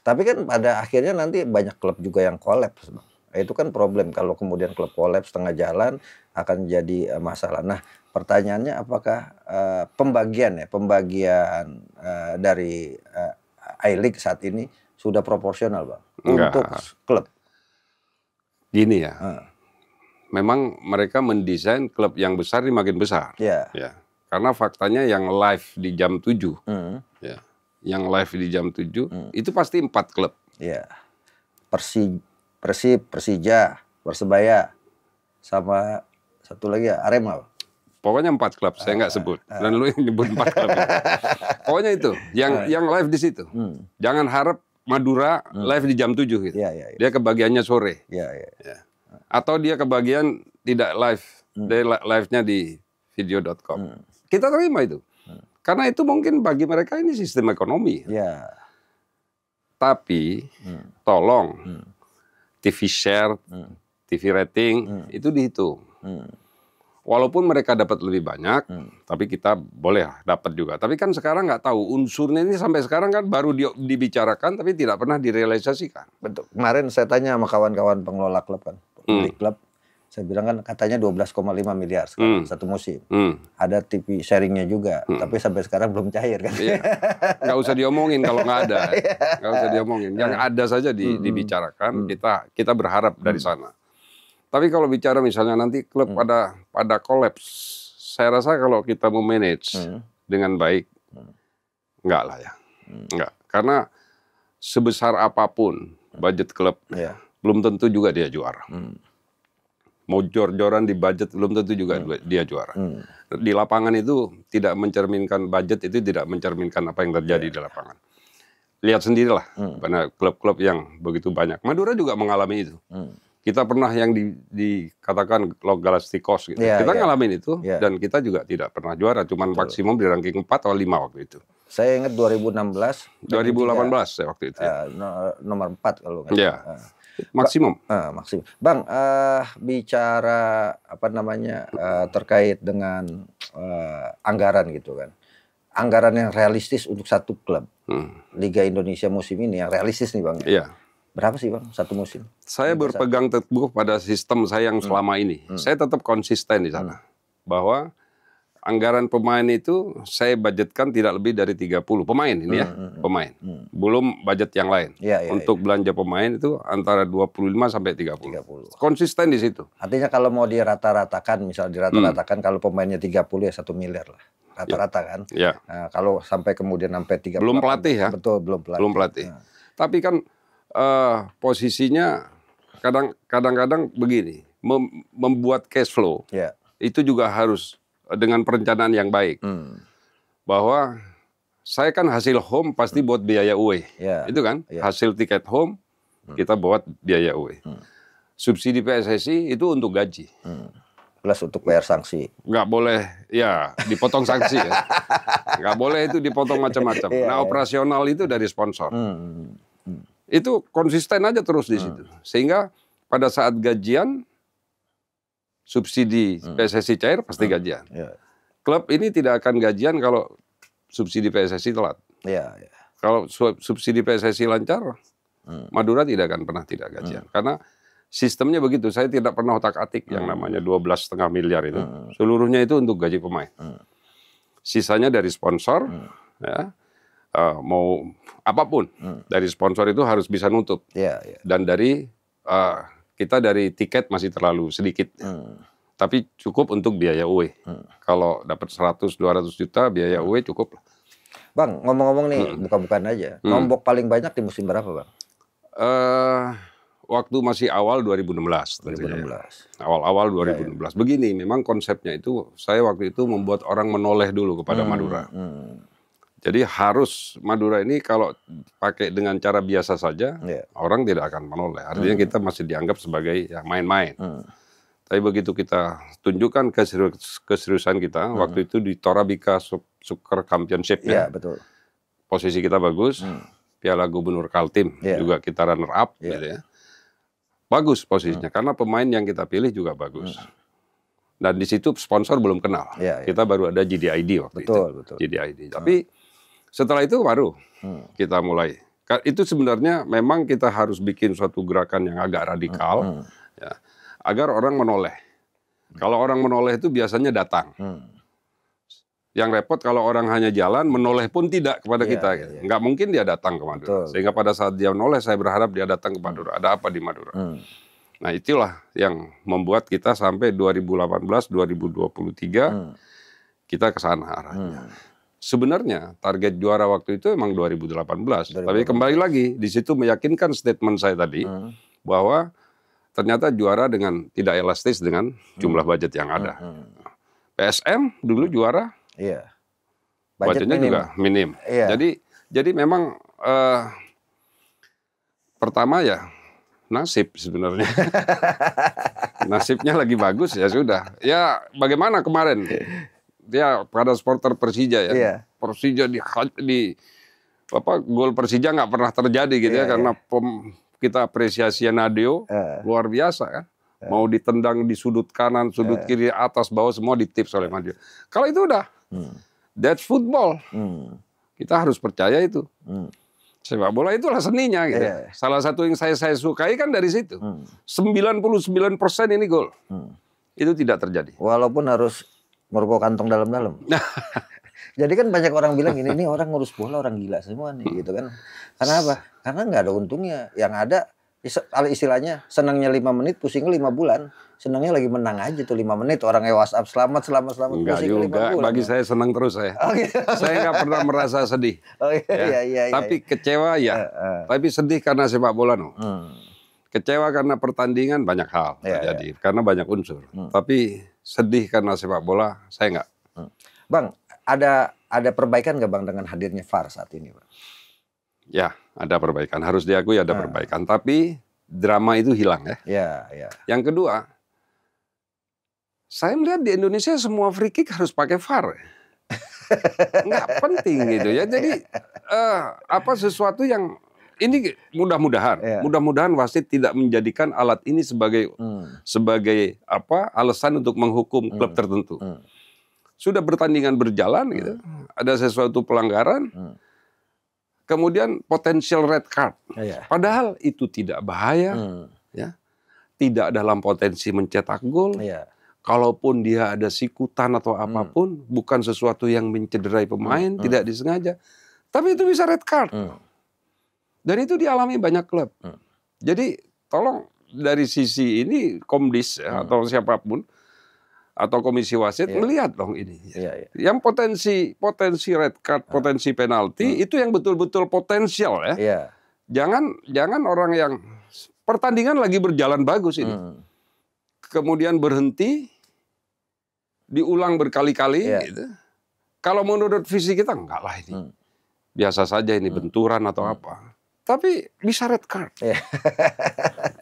Tapi kan pada akhirnya nanti banyak klub juga yang kolaps, Bang. Itu kan problem kalau kemudian klub kolaps tengah jalan akan jadi masalah. Nah, pertanyaannya apakah pembagian dari I-League saat ini sudah proporsional, Bang, untuk klub? Gini ya, memang mereka mendesain klub yang besar ini makin besar. Ya. Karena faktanya yang live di jam 7, ya, yang live di jam 7 itu pasti 4 klub. Ya. Persib, Persija, Persebaya, sama satu lagi ya, Arema. Pokoknya 4 klub, saya nggak sebut. Dan lu yang nyebut 4 klub. Pokoknya itu, yang live di situ. Jangan harap Madura live di jam 7 gitu. Dia kebagiannya sore. Ya. Atau dia kebagian tidak live, dia live-nya di video.com. Kita terima itu. Karena itu mungkin bagi mereka ini sistem ekonomi. Tapi tolong TV share, TV rating itu dihitung. Walaupun mereka dapat lebih banyak, tapi kita boleh dapat juga. Tapi kan sekarang nggak tahu unsurnya ini sampai sekarang kan baru dibicarakan, tapi tidak pernah direalisasikan. Betul. Kemarin saya tanya sama kawan-kawan pengelola klub kan, pemilik klub, saya bilang kan katanya 12,5 miliar sekarang satu musim. Ada TV sharingnya juga, tapi sampai sekarang belum cair kan. Iya. Nggak usah diomongin kalau nggak ada, nggak usah diomongin. Yang ada saja dibicarakan. Kita berharap dari sana. Tapi kalau bicara misalnya nanti klub pada kolaps, saya rasa kalau kita memanage dengan baik, enggak lah ya. Enggak. Karena sebesar apapun budget klub, belum tentu juga dia juara. Mau jor-joran di budget, belum tentu juga dia juara. Di lapangan itu tidak mencerminkan budget, itu tidak mencerminkan apa yang terjadi di lapangan. Lihat sendirilah, karena klub-klub yang begitu banyak. Madura juga mengalami itu. Kita pernah yang dikatakan Galacticos gitu. Kita ngalamin itu dan kita juga tidak pernah juara, cuman maksimum di ranking 4 atau 5 waktu itu. Saya ingat 2016, 2018 ya waktu itu. Nomor 4 kalau nggak salah. Maksimum. Maksimum. Bang, bicara apa namanya terkait dengan anggaran gitu kan. Anggaran yang realistis untuk satu klub. Liga Indonesia musim ini yang realistis nih Bang. Iya. Berapa sih Bang satu musim? Saya berpegang teguh pada sistem saya yang selama ini. Saya tetap konsisten di sana. Bahwa anggaran pemain itu saya budgetkan tidak lebih dari 30. Pemain ini ya, pemain. Belum budget yang lain. Untuk belanja pemain itu antara 25 sampai 30. Konsisten di situ. Artinya kalau mau dirata-ratakan, misal dirata-ratakan kalau pemainnya 30 ya 1 miliar lah. Rata-rata kan. Nah, kalau sampai kemudian sampai 30. Belum pelatih ya. Betul, belum pelatih. Belum pelatih. Tapi kan posisinya kadang-kadang begini, membuat cash flow itu juga harus dengan perencanaan yang baik. Bahwa saya kan hasil home pasti buat biaya away, itu kan hasil tiket home kita buat biaya away. Subsidi PSSI itu untuk gaji. Plus untuk bayar sanksi. Nggak boleh, ya dipotong sanksi ya. Nggak boleh itu dipotong macam-macam. Nah operasional itu dari sponsor. Itu konsisten aja terus di situ. Sehingga pada saat gajian, subsidi PSSI cair pasti gajian. Klub ini tidak akan gajian kalau subsidi PSSI telat. Kalau subsidi PSSI lancar, Madura tidak akan pernah tidak gajian. Karena sistemnya begitu. Saya tidak pernah otak-atik yang namanya 12,5 miliar itu. Seluruhnya itu untuk gaji pemain. Sisanya dari sponsor, ya. Mau apapun dari sponsor itu harus bisa nutup dan dari kita dari tiket masih terlalu sedikit tapi cukup untuk biaya away. Kalau dapat 100-200 juta biaya away cukup. Bang, ngomong-ngomong nih bukan aja nombok paling banyak di musim berapa Bang? Waktu masih awal 2016. Awal-awal 2016. Begini, memang konsepnya itu saya waktu itu membuat orang menoleh dulu kepada Madura. Jadi harus Madura ini kalau pakai dengan cara biasa saja, orang tidak akan menoleh. Artinya kita masih dianggap sebagai ya, main-main. Tapi begitu kita tunjukkan keseriusan kita, waktu itu di Torabika Super Championship ya, posisi kita bagus, Piala Gubernur Kaltim juga kita runner up, gitu ya. Bagus posisinya, karena pemain yang kita pilih juga bagus. Dan di situ sponsor belum kenal, kita baru ada GDID waktu itu. GDID. Tapi setelah itu baru kita mulai. Itu sebenarnya memang kita harus bikin suatu gerakan yang agak radikal, ya, agar orang menoleh. Kalau orang menoleh itu biasanya datang. Yang repot kalau orang hanya jalan, menoleh pun tidak kepada kita. Nggak mungkin dia datang ke Madura. Sehingga pada saat dia menoleh, saya berharap dia datang ke Madura. Ada apa di Madura? Nah itulah yang membuat kita sampai 2018-2023, kita ke sana arahnya. Sebenarnya target juara waktu itu emang 2018. Tapi kembali lagi, di situ meyakinkan statement saya tadi, bahwa ternyata juara dengan tidak elastis dengan jumlah budget yang ada. PSM dulu juara, budgetnya juga minim. Jadi memang Pertama ya nasib sebenarnya. Nasibnya lagi bagus ya sudah. Ya bagaimana kemarin? Dia pada supporter Persija ya. Iya. Persija di gol Persija nggak pernah terjadi gitu ya karena kita apresiasi Nadeo luar biasa kan. Mau ditendang di sudut kanan, sudut kiri, atas, bawah semua ditips oleh Nadeo. Kalau itu udah that's football. Kita harus percaya itu. Sepak bola itulah seninya gitu. Salah satu yang saya sukai kan dari situ. 99% ini gol. Itu tidak terjadi. Walaupun harus merupakan kantong dalam-dalam. Jadi kan banyak orang bilang ini orang ngurus bola orang gila semua nih gitu kan. Karena apa? Karena nggak ada untungnya. Yang ada istilahnya senangnya 5 menit, pusingnya 5 bulan. Senangnya lagi menang aja tuh 5 menit. Orangnya WhatsApp selamat. Enggak juga. 5 bulan. Bagi saya senang terus saya. Oh, gitu. Saya nggak pernah merasa sedih. Oh, iya. Tapi kecewa ya. Tapi sedih karena sepak bola Kecewa karena pertandingan banyak hal terjadi. Karena banyak unsur. Tapi sedih karena sepak bola saya nggak. Bang, ada perbaikan nggak Bang dengan hadirnya VAR saat ini, Bang? Ya, ada perbaikan. Harus diakui ada perbaikan. Tapi drama itu hilang ya. Ya. Yang kedua, saya melihat di Indonesia semua free kick harus pakai VAR. Nggak penting gitu ya. Jadi sesuatu yang ini mudah-mudahan wasit tidak menjadikan alat ini sebagai alasan untuk menghukum klub tertentu. Sudah pertandingan berjalan gitu, ada sesuatu pelanggaran. Kemudian potensial red card. Padahal itu tidak bahaya, ya. Tidak dalam potensi mencetak gol. Kalaupun dia ada sikutan atau apapun, bukan sesuatu yang mencederai pemain, tidak disengaja. Tapi itu bisa red card. Dan itu dialami banyak klub. Jadi tolong dari sisi ini Komdis atau siapapun atau komisi wasit melihat dong ini. Yang potensi red card, potensi penalti itu yang betul-betul potensial ya. Jangan orang yang pertandingan lagi berjalan bagus ini. Kemudian berhenti diulang berkali-kali gitu. Kalau menurut visi kita enggak lah ini. Biasa saja ini benturan atau apa. Tapi bisa red card.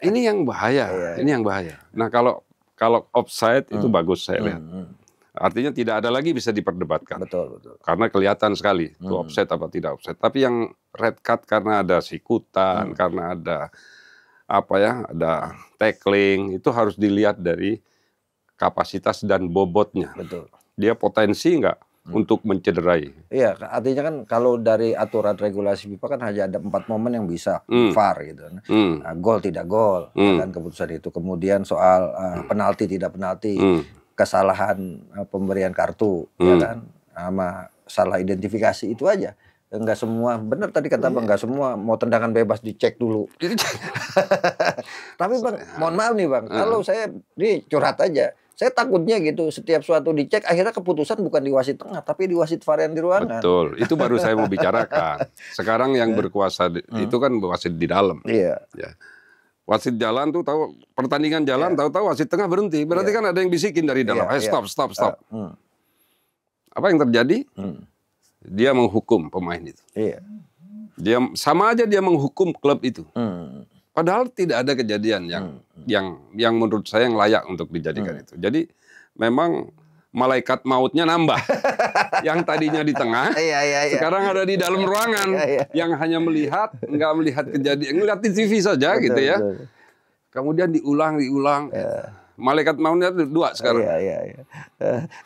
Ini yang bahaya, ini yang bahaya. Nah, kalau offside itu bagus saya lihat. Artinya tidak ada lagi bisa diperdebatkan. Betul. Karena kelihatan sekali itu offside apa tidak offside. Tapi yang red card karena ada sikutan, karena ada ada tackling, itu harus dilihat dari kapasitas dan bobotnya. Betul. Dia potensi enggak untuk mencederai. Iya, artinya kan kalau dari aturan regulasi FIFA kan hanya ada 4 momen yang bisa VAR gitu. Gol tidak gol, kan keputusan itu. Kemudian soal penalti tidak penalti, kesalahan pemberian kartu, ya kan, sama salah identifikasi itu aja. Enggak semua, benar tadi kata Bang, enggak semua mau tendangan bebas dicek dulu. Tapi Bang, mohon maaf nih Bang, kalau saya ini curhat aja. Saya takutnya gitu, setiap suatu dicek akhirnya keputusan bukan di wasit tengah, tapi di wasit VAR yang di ruangan. Betul, itu baru saya mau bicarakan. Sekarang yang berkuasa itu kan wasit di dalam. Iya. Ya. Wasit jalan tuh tahu pertandingan jalan, tahu-tahu wasit tengah berhenti. Berarti kan ada yang bisikin dari dalam. Stop. Apa yang terjadi? Dia menghukum pemain itu. Dia sama aja dia menghukum klub itu. Padahal tidak ada kejadian yang menurut saya yang layak untuk dijadikan itu. Jadi memang malaikat mautnya nambah. Yang tadinya di tengah, sekarang ada di dalam ruangan. Yang hanya melihat, nggak melihat kejadian, ngelihat di TV saja gitu ya. Kemudian diulang. Malaikat mautnya 2 sekarang.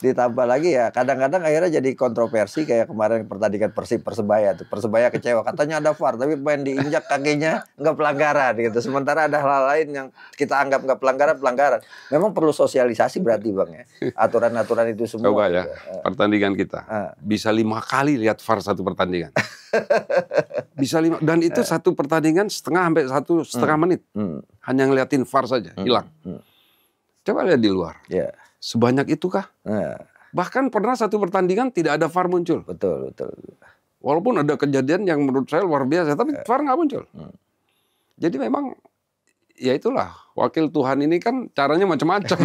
Ditambah lagi ya, kadang-kadang akhirnya jadi kontroversi kayak kemarin pertandingan Persebaya tuh. Persebaya kecewa, katanya ada VAR, tapi pemain diinjak kakinya nggak pelanggaran gitu. Sementara ada hal lain yang kita anggap nggak pelanggaran. Memang perlu sosialisasi berarti Bang ya. Aturan-aturan itu semua. Coba ya, pertandingan kita bisa 5 kali lihat VAR satu pertandingan. Bisa 5, dan itu satu pertandingan setengah sampai 1,5 menit. Hanya ngeliatin VAR saja, hilang. Coba lihat di luar. Sebanyak itu kah? Bahkan pernah satu pertandingan tidak ada VAR muncul. Betul. Walaupun ada kejadian yang menurut saya luar biasa, tapi VAR nggak muncul. Jadi memang, ya itulah, wakil Tuhan ini kan caranya macam-macam.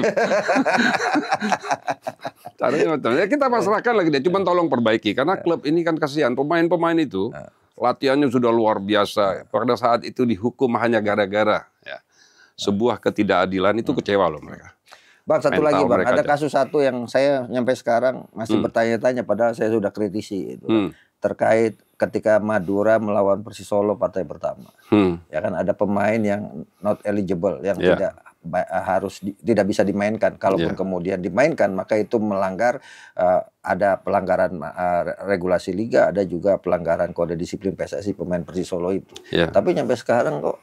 Caranya macam-macam. Ya kita pasrahkan lagi dia, cuma tolong perbaiki. Karena klub ini kan kasihan, pemain-pemain itu, latihannya sudah luar biasa. Pada saat itu dihukum hanya gara-gara ya, sebuah ketidakadilan, itu kecewa loh mereka. Bang, satu lagi Bang, ada aja. kasus satu yang saya nyampe sekarang masih bertanya-tanya, padahal saya sudah kritisi itu. Terkait ketika Madura melawan Persis Solo partai pertama. Ya kan ada pemain yang not eligible, yang tidak bisa dimainkan. Kalaupun kemudian dimainkan, maka itu melanggar, ada pelanggaran regulasi liga, ada juga pelanggaran kode disiplin PSSI pemain Persis Solo itu. Tapi nyampe sekarang kok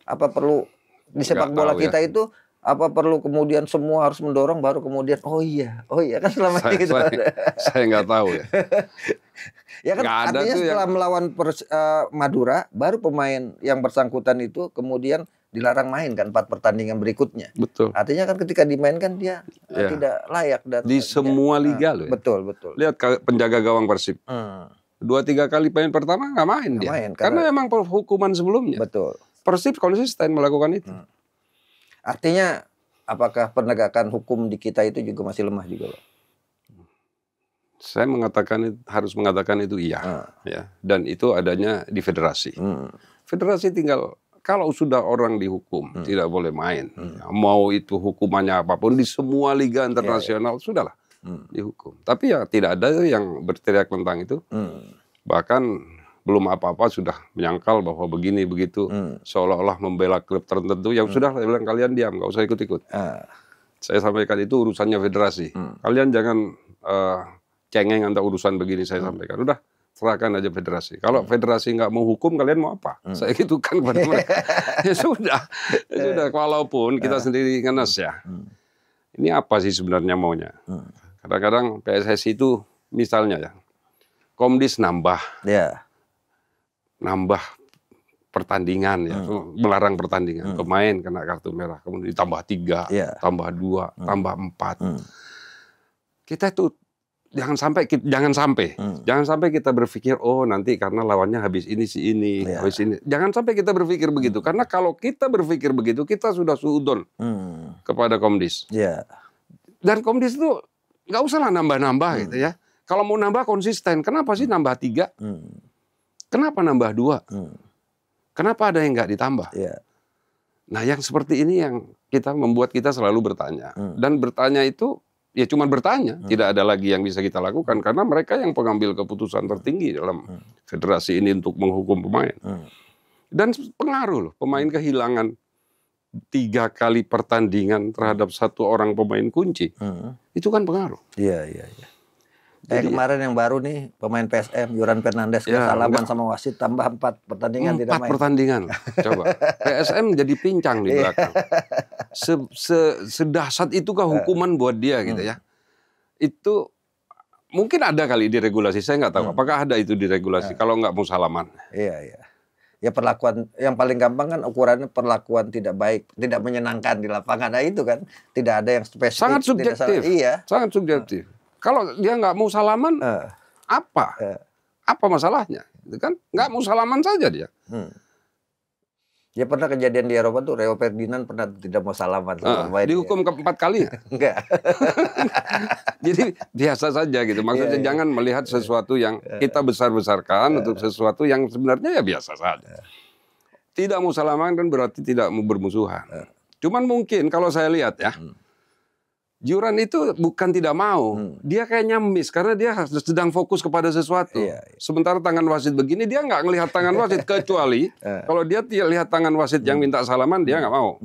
apa perlu di sepak bola kita itu, apa perlu kemudian semua harus mendorong baru kemudian oh iya kan selama ini gitu. Saya nggak tahu ya. Ya kan artinya setelah melawan Madura, baru pemain yang bersangkutan itu kemudian dilarang main kan 4 pertandingan berikutnya. Betul. Artinya kan ketika dimainkan dia tidak layak dan di semua liga loh. Betul. Lihat penjaga gawang Persib. 2-3 kali main pertama nggak main dia. Karena memang hukuman sebelumnya. Betul. Persib konsisten melakukan itu. Artinya apakah penegakan hukum di kita itu juga masih lemah juga, Pak? Saya harus mengatakan itu iya. Ya. Dan itu adanya di federasi. Federasi tinggal kalau sudah orang dihukum tidak boleh main. Mau itu hukumannya apapun di semua liga internasional sudahlah dihukum. Tapi ya tidak ada yang berteriak tentang itu. Bahkan belum apa-apa sudah menyangkal bahwa begini begitu, seolah-olah membela klub tertentu. Yang sudah saya bilang kalian diam, nggak usah ikut-ikut. Saya sampaikan itu urusannya federasi. Kalian jangan cengeng antara urusan begini, saya sampaikan. Udah serahkan aja federasi. Kalau federasi nggak mau hukum, kalian mau apa? Saya gitukan kepada mereka. Ya sudah. Walaupun kita sendiri ngenes ya. Ini apa sih sebenarnya maunya? Kadang-kadang PSSI itu misalnya ya, Komdis nambah pertandingan ya, melarang pertandingan, pemain kena kartu merah, kemudian ditambah 3, tambah 2, tambah 4. Kita itu jangan sampai kita berpikir nanti karena lawannya habis ini habis ini. Jangan sampai kita berpikir begitu, karena kalau kita berpikir begitu kita sudah suudon kepada Komdis. Dan Komdis itu nggak usah lah nambah-nambah gitu ya. Kalau mau nambah konsisten, kenapa sih nambah 3? Kenapa nambah 2? Kenapa ada yang nggak ditambah? Nah, yang seperti ini yang membuat kita selalu bertanya. Dan bertanya itu ya cuma bertanya, tidak ada lagi yang bisa kita lakukan karena mereka yang pengambil keputusan tertinggi dalam federasi ini untuk menghukum pemain. Dan pengaruh loh, pemain kehilangan 3 kali pertandingan terhadap 1 orang pemain kunci. Itu kan pengaruh. Iya. Jadi, kemarin yang baru nih pemain PSM Yoran Fernandes salaman sama wasit tambah 4 pertandingan tidak main. 4 pertandingan. Coba. PSM jadi pincang di belakang. Sedahsyat itukah hukuman buat dia gitu ya. Itu mungkin ada kali di regulasi, saya nggak tahu. Apakah ada itu di regulasi kalau nggak mau salaman. Iya. Ya perlakuan yang paling gampang kan ukurannya perlakuan tidak baik, tidak menyenangkan di lapangan. Nah itu kan tidak ada yang spesifik. Sangat subjektif. Sangat subjektif. Kalau dia nggak mau salaman, apa masalahnya? Itu kan nggak mau salaman saja dia. Ya pernah kejadian di Eropa tuh, Rio Ferdinand pernah tidak mau salaman sama pemain. Dihukum ke 4 kali nggak? Enggak. Jadi biasa saja gitu. Maksudnya jangan melihat sesuatu yang kita besar-besarkan untuk sesuatu yang sebenarnya ya biasa saja. Tidak mau salaman kan berarti tidak mau bermusuhan. Cuman mungkin kalau saya lihat ya, Juran itu bukan tidak mau, dia kayaknya miss karena dia sedang fokus kepada sesuatu. Sementara tangan wasit begini, dia nggak ngelihat tangan wasit kecuali kalau dia lihat tangan wasit yang minta salaman, dia nggak mau.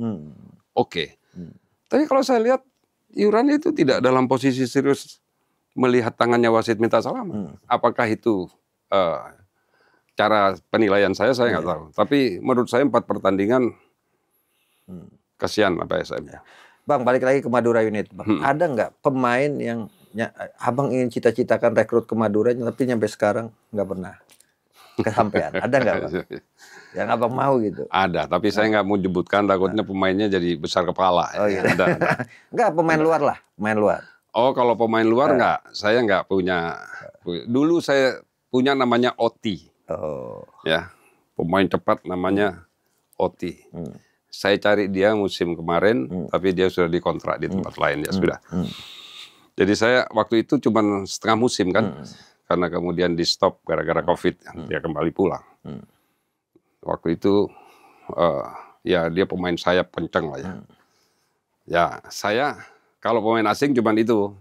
Oke. Tapi kalau saya lihat Juran itu tidak dalam posisi serius melihat tangannya wasit minta salaman. Apakah itu cara penilaian saya nggak tahu. Tapi menurut saya 4 pertandingan kasihan PSM. Bang, balik lagi ke Madura United, Bang. Ada nggak pemain yang Abang ingin cita-citakan rekrut ke Madura, tapi sampai sekarang nggak pernah kesampaian? Ada nggak, Bang? Yang Abang mau gitu? Ada, tapi saya nggak mau sebutkan, takutnya pemainnya jadi besar kepala. Ada. Nggak, pemain luar lah, pemain luar. Oh, kalau pemain luar nggak, saya nggak punya. Dulu saya punya namanya Oti. Ya, pemain cepat namanya Oti. Saya cari dia musim kemarin, tapi dia sudah dikontrak di tempat lain ya sudah. Jadi saya waktu itu cuma setengah musim kan, karena kemudian di stop gara-gara COVID, dia kembali pulang. Waktu itu ya dia pemain sayap kenceng lah ya. Ya saya kalau pemain asing cuman itu.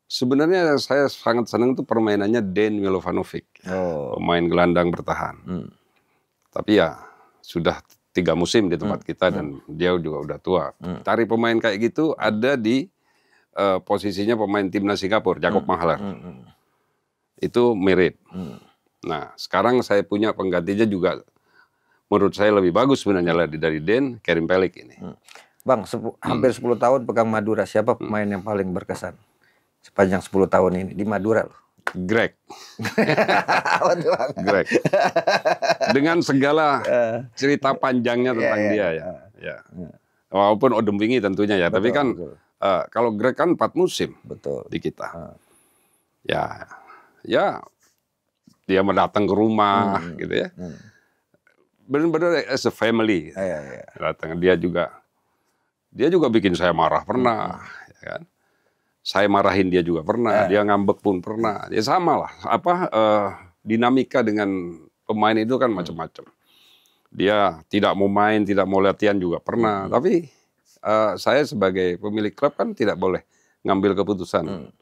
Sebenarnya saya sangat senang itu permainannya Dejan Milovanovic, pemain gelandang bertahan. Tapi ya sudah 3 musim di tempat kita dan dia juga udah tua. Cari pemain kayak gitu ada di posisinya pemain timnas Singapura, Jacob Mahler. Itu mirip. Nah sekarang saya punya penggantinya juga menurut saya lebih bagus sebenarnya dari Den, Kerim Pelik ini. Bang, hampir 10 tahun pegang Madura, siapa pemain yang paling berkesan sepanjang 10 tahun ini di Madura loh? Greg. Greg. Dengan segala cerita panjangnya tentang dia ya. Walaupun Odemwingie tentunya ya, tapi kan kalau Greg kan 4 musim di kita. Ya dia datang ke rumah gitu ya. Benar-benar as a family. Datang dia juga bikin saya marah pernah, ya kan? Saya marahin dia juga pernah, dia ngambek pun pernah. Ya sama lah, dinamika dengan pemain itu kan macam-macam. Dia tidak mau main, tidak mau latihan juga pernah. Tapi saya sebagai pemilik klub kan tidak boleh ngambil keputusan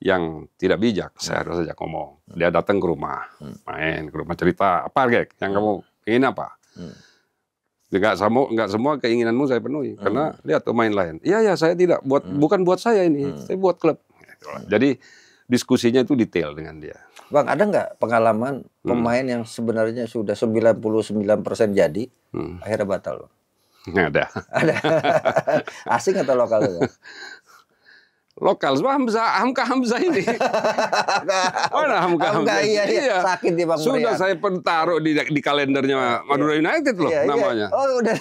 yang tidak bijak. Saya harus saja ngomong. Dia datang ke rumah, main ke rumah, cerita apa Gek yang kamu ingin apa? Enggak semua keinginanmu saya penuhi karena lihat pemain lain. Iya saya tidak bukan buat saya ini, saya buat klub. Jadi diskusinya itu detail dengan dia. Bang, ada nggak pengalaman pemain yang sebenarnya sudah 99% jadi akhirnya batal? Nggak ada. Ada. Asing atau lokal? Lokal, Hamka Hamzah ini. Mana Hamka Hamzah? Iya. Sakit di Bang Sudah saya taruh di kalendernya Madura United loh namanya. Oh, udah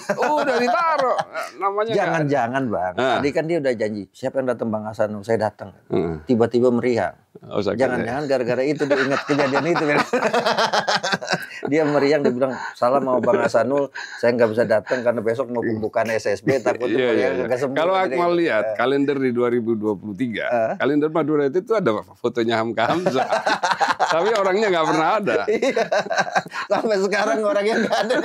ditaruh namanya. Jangan-jangan Bang. Tadi kan dia udah janji, siapa yang datang Bang Hasanul? Saya datang. Tiba-tiba meriang. Jangan-jangan gara-gara itu dia ingat kejadian itu. Dia meriang, dia bilang, salah mau Bang Hasanul, saya nggak bisa datang karena besok mau pembukaan SSB, takut meriang nggak sembuh. Kalau Akmal lihat kalender di 2023, kalender Madura itu ada fotonya Hamka Hamzah. Tapi orangnya nggak pernah ada. Sampai sekarang orangnya nggak ada.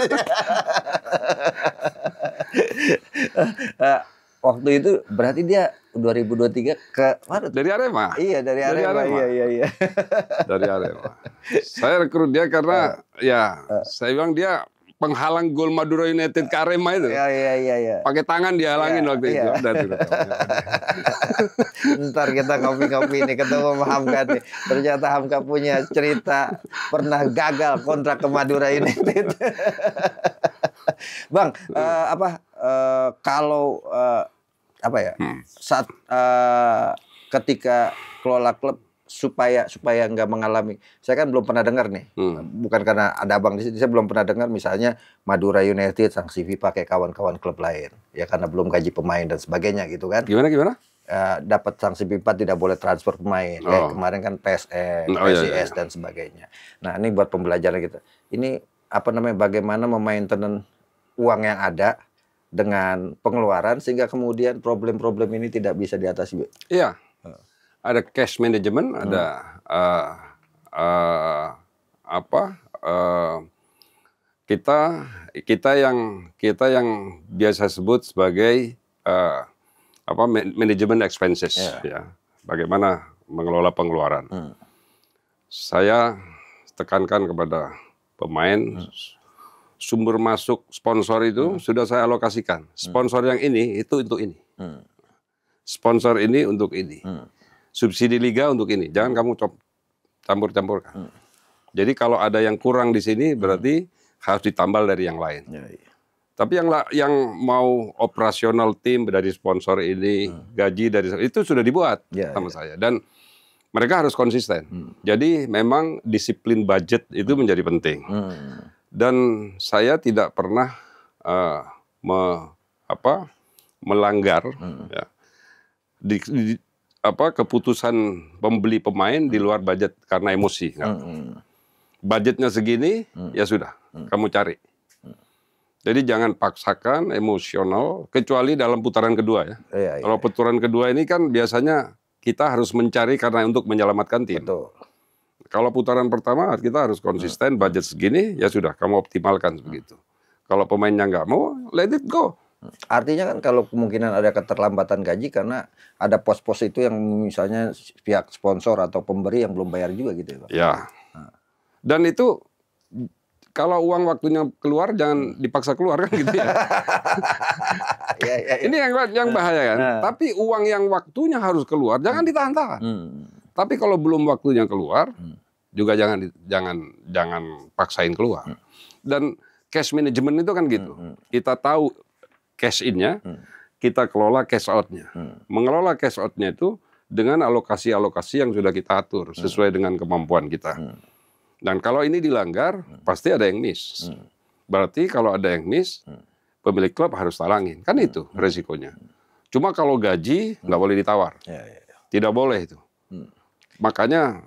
Waktu itu berarti dia 2023 ke mana? Dari Arema. Iya, dari Arema. Iya. Dari Arema. Saya rekrut dia karena saya bilang dia penghalang gol Madura United ke Arema itu. Iya. Pakai tangan dihalangin waktu itu. Ntar kita kopi-kopi nih ketemu sama Hamka nih. Ternyata Hamka punya cerita pernah gagal kontrak ke Madura United. Bang, kalau saat ketika kelola klub supaya nggak mengalami, saya kan belum pernah dengar nih, bukan karena ada abang di sini, saya belum pernah dengar misalnya Madura United sanksi FIFA kayak kawan-kawan klub lain, ya karena belum gaji pemain dan sebagainya gitu kan? Gimana? Dapat sanksi FIFA tidak boleh transfer pemain, kayak kemarin kan PSN, PSIS dan sebagainya. Nah ini buat pembelajaran kita. Ini bagaimana memainten uang yang ada dengan pengeluaran sehingga kemudian problem-problem ini tidak bisa diatasi. Iya, ada cash management, ada kita yang biasa sebut sebagai manajemen expenses, ya. Bagaimana mengelola pengeluaran. Saya tekankan kepada pemain. Sumber masuk sponsor itu sudah saya alokasikan. Sponsor yang ini itu untuk ini. Sponsor ini untuk ini. Subsidi liga untuk ini. Jangan kamu campur-campurkan. Jadi kalau ada yang kurang di sini berarti harus ditambal dari yang lain. Tapi yang mau operasional tim dari sponsor ini, gaji dari itu sudah dibuat sama saya. Dan mereka harus konsisten. Jadi memang disiplin budget itu menjadi penting. Dan saya tidak pernah melanggar keputusan pembeli pemain di luar budget karena emosi. Budgetnya segini, ya sudah, kamu cari. Jadi jangan paksakan emosional, kecuali dalam putaran kedua ya. Kalau putaran kedua ini kan biasanya kita harus mencari karena untuk menyelamatkan tim. Kalau putaran pertama kita harus konsisten, budget segini, ya sudah kamu optimalkan begitu. Kalau pemainnya nggak mau, let it go. Artinya kan kalau kemungkinan ada keterlambatan gaji karena ada pos-pos itu yang misalnya pihak sponsor atau pemberi yang belum bayar juga gitu ya, Bang? Ya. Dan itu kalau uang waktunya keluar jangan dipaksa keluar kan gitu ya. Ini yang bahaya kan. Tapi uang yang waktunya harus keluar jangan ditahan-tahan. Tapi kalau belum waktunya keluar juga jangan paksain keluar. Dan cash management itu kan gitu. Kita tahu cash in-nya, kita kelola cash out-nya. Mengelola cash out-nya itu dengan alokasi-alokasi yang sudah kita atur sesuai dengan kemampuan kita. Dan kalau ini dilanggar, pasti ada yang miss. Berarti kalau ada yang miss, pemilik klub harus talangin. Kan itu resikonya. Cuma kalau gaji nggak boleh ditawar. Tidak boleh itu. Makanya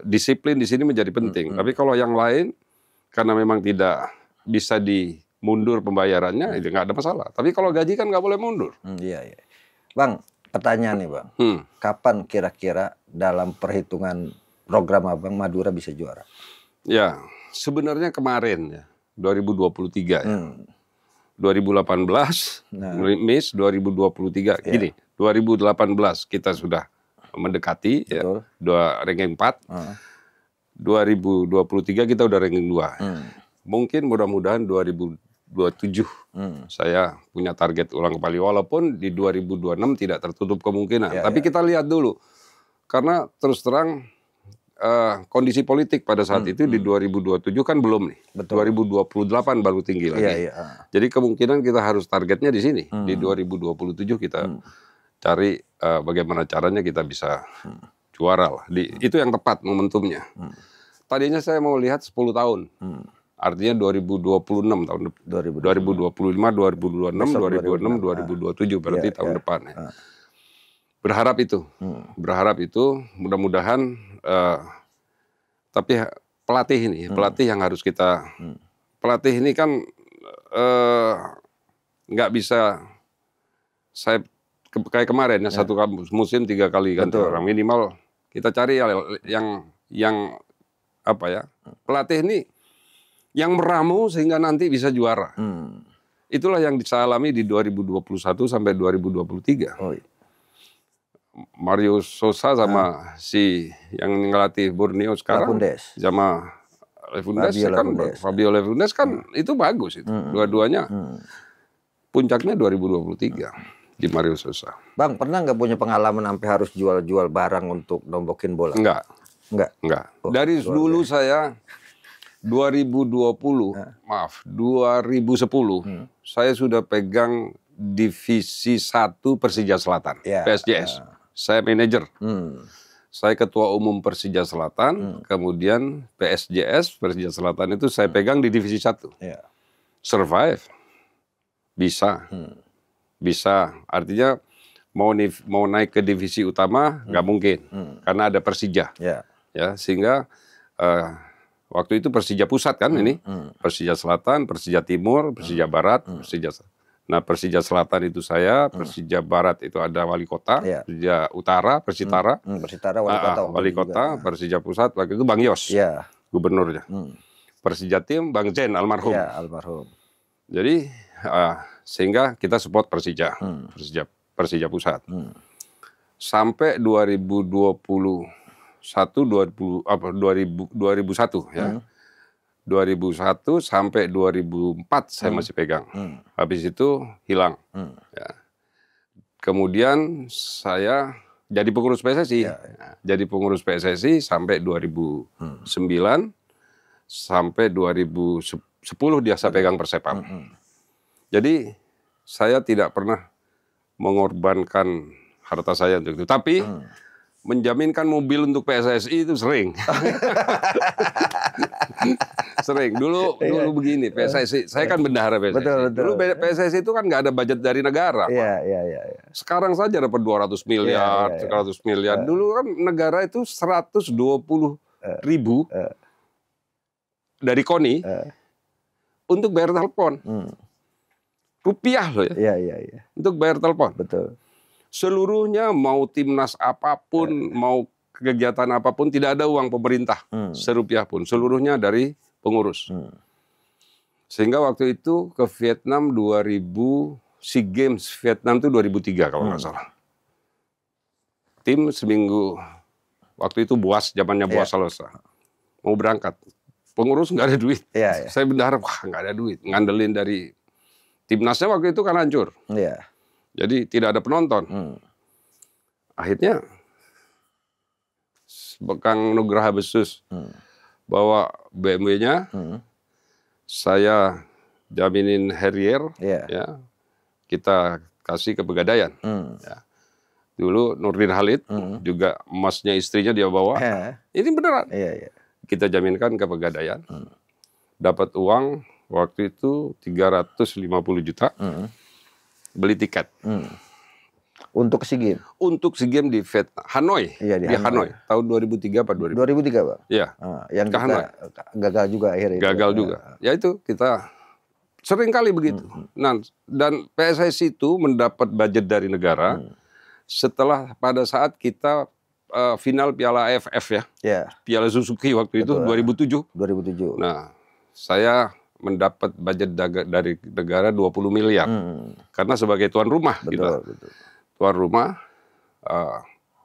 disiplin di sini menjadi penting. Tapi kalau yang lain, karena memang tidak bisa dimundur pembayarannya, itu nggak ada masalah. Tapi kalau gaji kan nggak boleh mundur. Iya. Bang, pertanyaan nih Bang. Kapan kira-kira dalam perhitungan program Abang Madura bisa juara? Ya, sebenarnya kemarin ya, 2023 ya. 2018, miss 2023. Gini, 2018 kita sudah mendekati ya, ranking 4. 2023 kita udah ranking 2. Mungkin mudah-mudahan 2027 saya punya target ulang kembali. Walaupun di 2026 tidak tertutup kemungkinan. Tapi kita lihat dulu. Karena terus terang kondisi politik pada saat itu di 2027 kan belum nih. 2028 baru tinggi lagi. Jadi kemungkinan kita harus targetnya di sini. Di 2027 kita cari bagaimana caranya kita bisa juara lah. Itu yang tepat momentumnya. Tadinya saya mau lihat 10 tahun. Artinya 2026 tahun depan. 2025, 2026, 2026, 2027 berarti tahun depan ya. Berharap itu mudah-mudahan tapi pelatih yang harus kita pelatih ini kan nggak bisa saya kayak kemarin ya satu musim 3 kali ganti orang, minimal kita cari yang apa ya, pelatih ini yang meramu sehingga nanti bisa juara. Itulah yang saya alami di 2021 sampai 2023. Mario Sosa sama si yang ngelatih Borneo sekarang sama Fabio Lefundes kan itu bagus itu. Dua-duanya puncaknya 2023 di Mario Sosa. Bang, pernah nggak punya pengalaman sampai harus jual-jual barang untuk nombokin bola? Enggak. Dari dulu saya 2010 saya sudah pegang divisi 1 Persija Selatan, PSJS. Saya manajer. Saya ketua umum Persija Selatan, kemudian PSJS, Persija Selatan itu saya pegang di divisi 1. Survive. Bisa. Bisa. Artinya mau naik ke divisi utama nggak mungkin. Karena ada Persija. Ya, sehingga waktu itu Persija Pusat kan ini. Persija Selatan, Persija Timur, Persija Barat, Persija. Nah, Persija Selatan itu saya, Persija Barat itu ada wali kota, Persija Utara, Persitara, wali kota, Persija Pusat waktu itu Bang Yos, gubernurnya. Persija Tim Bang Jen almarhum. Jadi sehingga kita support Persija, Persija Pusat. Sampai 2001 ya. 2001 sampai 2004 saya masih pegang. Habis itu hilang. Ya. Kemudian saya jadi pengurus PSSI. Jadi pengurus PSSI sampai 2009 sampai 2010 dia saya pegang Persepam. Jadi saya tidak pernah mengorbankan harta saya untuk itu. Tapi menjaminkan mobil untuk PSSI itu sering. Sering. Dulu begini, PSSI, saya kan bendahara PSSI. Betul. Dulu PSSI itu kan nggak ada budget dari negara. Sekarang saja dapat 200 miliar, 300 miliar. Dulu kan negara itu 120 ribu dari KONI untuk bayar telepon. Rupiah loh ya. Untuk bayar telepon. Betul. Seluruhnya mau timnas apapun, mau kegiatan apapun tidak ada uang pemerintah serupiah pun, seluruhnya dari pengurus. Sehingga waktu itu ke Vietnam 2000 SEA Games Vietnam itu 2003 kalau nggak salah. Tim seminggu waktu itu Boas, zamannya Boas Salosa, mau berangkat. Pengurus nggak ada duit. Saya berharap wah nggak ada duit, ngandelin dari timnasnya waktu itu kan hancur. Jadi tidak ada penonton. Akhirnya Kang Nugraha Besus bawa BMW-nya. Saya jaminin Harrier, ya, kita kasih ke Pegadaian. Ya. Dulu Nurdin Halid juga emasnya istrinya dia bawa. Ini beneran. Kita jaminkan ke Pegadaian. Dapat uang waktu itu 350 juta. Beli tiket. Untuk SEA Games? Untuk SEA Games di Vietnam, Hanoi. Di Hanoi. Tahun 2003 apa 2000? 2003, Pak? Iya. Yang kita Hanoi. Gagal juga akhirnya. Gagal juga. Ya itu, kita sering kali begitu. Nah, dan PSSI itu mendapat budget dari negara setelah pada saat kita final Piala AFF ya. Piala Suzuki waktu itu 2007. Nah, saya mendapat budget dari negara 20 miliar. Karena sebagai tuan rumah kita. Tuan rumah,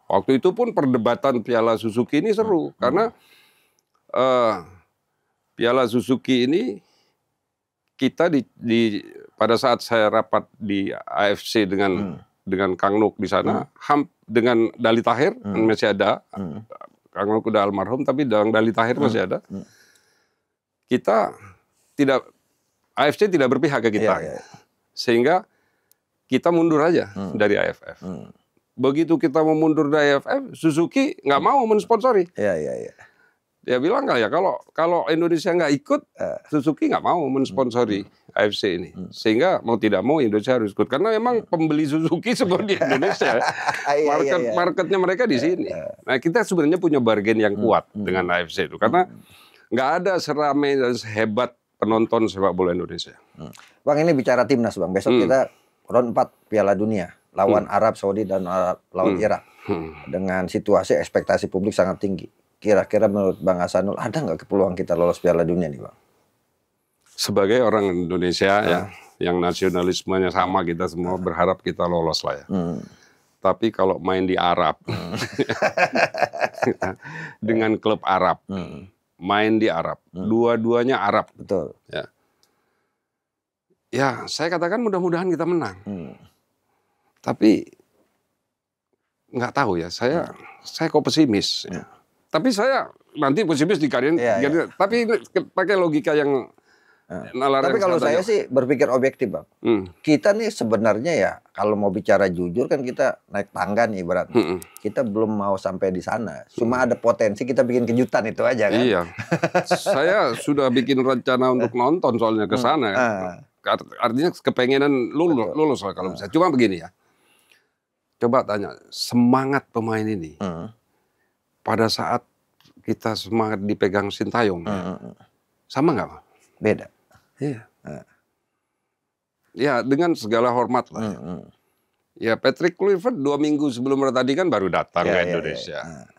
waktu itu pun perdebatan Piala Suzuki ini seru. Karena Piala Suzuki ini kita pada saat saya rapat di AFC dengan Kang Nuk di sana, dengan Dali Tahir masih ada, Kang Nuk udah almarhum tapi Dali Tahir masih ada. Kita tidak, AFC tidak berpihak ke kita, sehingga kita mundur aja dari AFF. Begitu kita mau mundur dari AFF, Suzuki nggak mau mensponsori. Dia bilang ya kalau Indonesia nggak ikut, Suzuki nggak mau mensponsori AFC ini. Sehingga mau tidak mau Indonesia harus ikut. Karena memang pembeli Suzuki semua di Indonesia. Marketnya mereka di sini. Nah kita sebenarnya punya bargain yang kuat dengan AFC itu. Karena nggak ada seramai dan sehebat penonton sepak bola Indonesia. Bang, ini bicara timnas, Bang. Besok kita round 4 Piala Dunia. Lawan Arab Saudi dan lawan Irak. Dengan situasi ekspektasi publik sangat tinggi. Kira-kira menurut Bang Hasanul, ada nggak peluang kita lolos Piala Dunia nih, Bang? Sebagai orang Indonesia ya, yang nasionalismenya sama, kita semua berharap kita lolos lah ya. Tapi kalau main di Arab, dengan klub Arab, main di Arab, dua-duanya Arab. Betul. Ya, saya katakan mudah-mudahan kita menang. Tapi nggak tahu ya, saya kok pesimis. Tapi saya nanti pesimis dikarenain. Tapi pakai logika yang tapi kalau saya sih berpikir objektif, Bang. Kita nih sebenarnya ya kalau mau bicara jujur kan kita naik tangga nih berat. Kita belum mau sampai di sana. Cuma ada potensi kita bikin kejutan itu aja kan. Iya. Saya sudah bikin rencana untuk nonton soalnya ke sana. Artinya kepengenan lulus lah kalau bisa. Cuma begini ya. Coba tanya, semangat pemain ini pada saat kita semangat dipegang Sintayong, sama nggak, Pak? Beda. Iya. Ya dengan segala hormat lah. Ya Patrick Kluivert 2 minggu sebelum pertandingan baru datang ke Indonesia.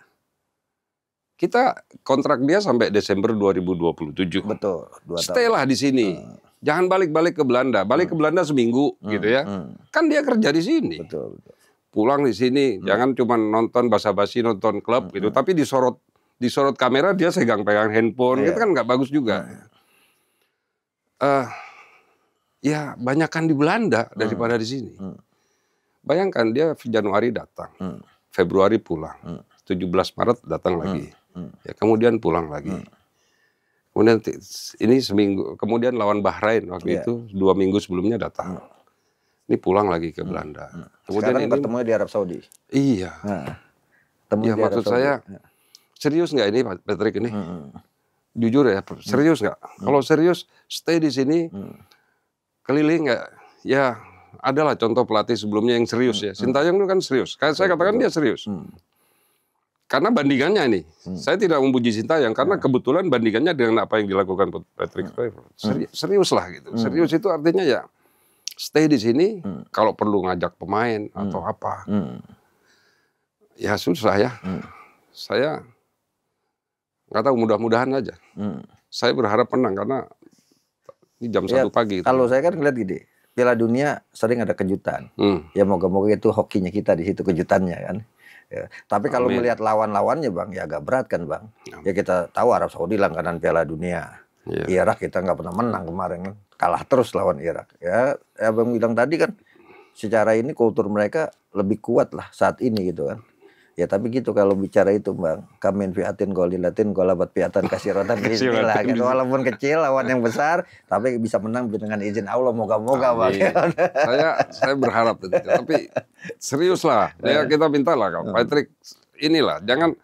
Kita kontrak dia sampai Desember 2027. Betul. Stay lah di sini. Jangan balik-balik ke Belanda. Balik ke Belanda seminggu gitu ya. Kan dia kerja di sini. Betul. Pulang di sini, jangan cuma nonton basa-basi, nonton klub gitu. Tapi disorot kamera dia pegang handphone, itu kan nggak bagus juga. Ya banyakkan di Belanda daripada di sini. Bayangkan dia Januari datang, Februari pulang, 17 Maret datang lagi, ya kemudian pulang lagi. Kemudian ini seminggu, kemudian lawan Bahrain waktu itu 2 minggu sebelumnya datang. Ini pulang lagi ke Belanda. Kemudian sekarang bertemu di Arab Saudi. Iya. Ya maksud saya, serius nggak ini Patrick ini? Jujur ya, serius nggak? Kalau serius, stay di sini, keliling nggak? Ya, adalah contoh pelatih sebelumnya yang serius ya. Sintayong itu kan serius. Saya katakan dia serius. Karena bandingannya ini, saya tidak memuji Sintayong karena kebetulan bandingannya dengan apa yang dilakukan Patrick Kluivert. Serius lah gitu. Serius itu artinya ya stay di sini, kalau perlu ngajak pemain atau apa. Ya susah ya. saya nggak tahu, mudah-mudahan aja. Saya berharap menang karena ini jam 1 pagi. Kalau saya kan ngeliat gini, Piala Dunia sering ada kejutan. Ya moga-moga itu hokinya kita di situ kejutannya kan. Ya. Tapi kalau melihat lawan-lawannya Bang, ya agak berat kan Bang. Ya kita tahu Arab Saudi langganan Piala Dunia. Irak kita nggak pernah menang kemarin kan. Kalah terus lawan Irak. Ya Bang bilang tadi kan, secara ini kultur mereka lebih kuat lah saat ini gitu kan. Ya tapi gitu kalau bicara itu Bang, kamin fiatin golilatin golabat fiatan kasiratan bismillah gitu. Walaupun kecil lawan yang besar, tapi bisa menang dengan izin Allah, moga-moga Bang. Saya berharap itu. Tapi serius lah, ya kita minta lah Patrick, inilah jangan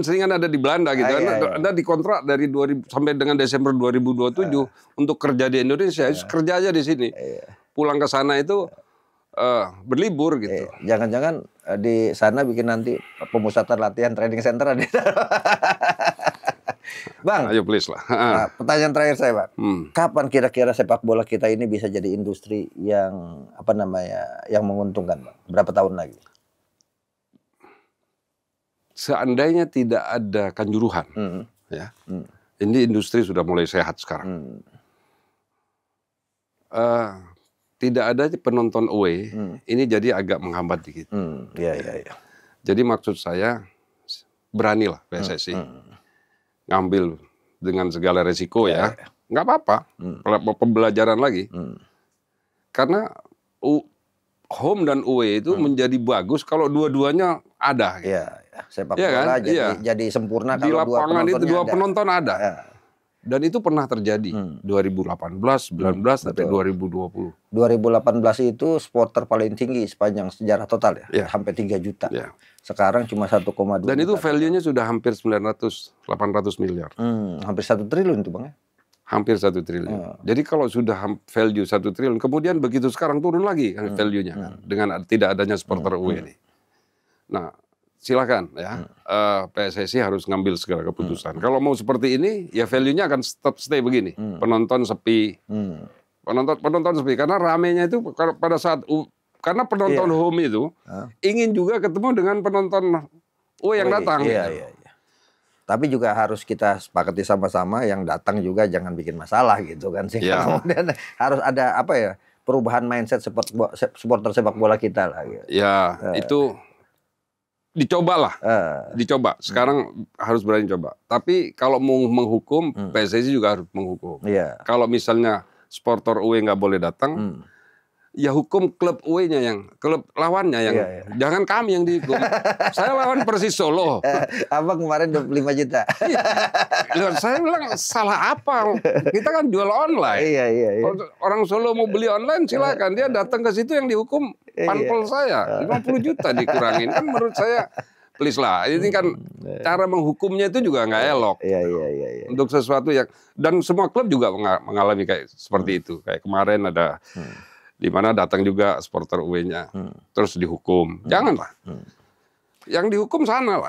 seringan ada di Belanda gitu. Anda dikontrak dari 2000 sampai dengan Desember 2027 untuk kerja di Indonesia, kerja aja di sini. Pulang ke sana itu berlibur gitu. Jangan-jangan di sana bikin nanti pemusatan latihan training center ada. Bang, ayo please lah. Nah, pertanyaan terakhir saya Bang, kapan kira-kira sepak bola kita ini bisa jadi industri yang yang menguntungkan Bang? Berapa tahun lagi? Seandainya tidak ada kanjuruhan, ya, ini industri sudah mulai sehat sekarang. Tidak ada penonton away, ini jadi agak menghambat dikit. Jadi maksud saya, beranilah PSSI ngambil dengan segala resiko ya, nggak apa-apa, pembelajaran lagi. Karena home dan away itu menjadi bagus kalau dua-duanya ada. Sepak bola jadi sempurna di kalau lapangan itu dua penonton ada. Dan itu pernah terjadi 2018, 19 sampai 2020. 2018 itu supporter paling tinggi sepanjang sejarah total ya, sampai 3 juta. Sekarang cuma 1,2 juta. Dan itu value-nya sudah hampir 800 miliar. Hampir 1 triliun itu Bang ya. Hampir 1 triliun. Jadi kalau sudah value 1 triliun, kemudian begitu sekarang turun lagi value-nya dengan tidak adanya supporter away ini. Nah, silakan ya, PSSI harus ngambil segala keputusan. Kalau mau seperti ini, ya value-nya akan tetap stay begini. Penonton sepi, penonton sepi karena ramenya itu pada saat karena penonton home itu ingin juga ketemu dengan penonton yang datang. Tapi juga harus kita sepakati sama-sama yang datang juga jangan bikin masalah gitu kan sih. Kemudian harus ada perubahan mindset supporter sepak bola kita lah. Gitu. Itu dicobalah, dicoba. Sekarang harus berani coba. Tapi kalau mau menghukum, PSSI juga harus menghukum. Kalau misalnya supporter away nggak boleh datang, ya hukum klub away-nya klub lawannya yang, jangan kami yang dihukum. Saya lawan Persis Solo. Abang kemarin 25 juta. Saya bilang salah apa? Kita kan jual online. Orang Solo mau beli online silakan. Dia datang ke situ yang dihukum panpel saya 50 juta dikurangin. Kan menurut saya please lah. Ini kan cara menghukumnya itu juga nggak elok. Untuk sesuatu yang, dan semua klub juga mengalami kayak seperti itu. Kayak kemarin ada di mana datang juga supporter away-nya, terus dihukum. Janganlah. Yang dihukum sana lah.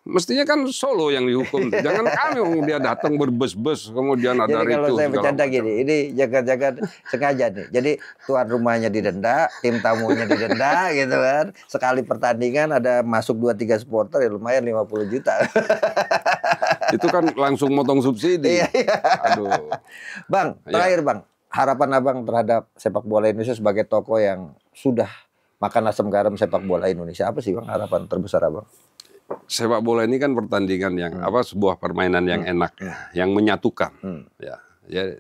Mestinya kan Solo yang dihukum. Jangan kami dia datang berbes-bes kemudian ada jadi ritu. Kalau saya bercanda gini, ini jaga-jaga sengaja nih. Jadi tuan rumahnya didenda, tim tamunya didenda gitu kan. Sekali pertandingan ada masuk 2-3 supporter ya lumayan 50 juta. Itu kan langsung motong subsidi. Aduh. Bang, terakhir Bang. Harapan Abang terhadap sepak bola Indonesia sebagai tokoh yang sudah makan asam garam sepak bola Indonesia, apa sih Bang harapan terbesar Abang? Sepak bola ini kan pertandingan yang sebuah permainan yang enak, yang menyatukan,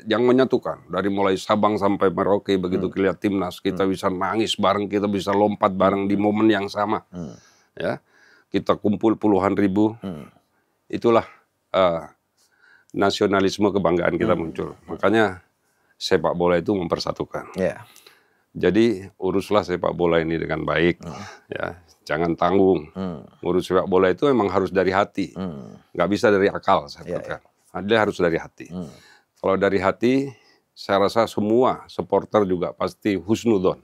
yang menyatukan dari mulai Sabang sampai Merauke. Begitu lihat timnas, kita bisa nangis bareng, kita bisa lompat bareng di momen yang sama, kita kumpul puluhan ribu, itulah nasionalisme kebanggaan kita muncul. Makanya sepak bola itu mempersatukan. Jadi uruslah sepak bola ini dengan baik, jangan tanggung. Urus sepak bola itu memang harus dari hati, nggak bisa dari akal. Saya katakan, dia harus dari hati. Kalau dari hati, saya rasa semua supporter juga pasti husnudon.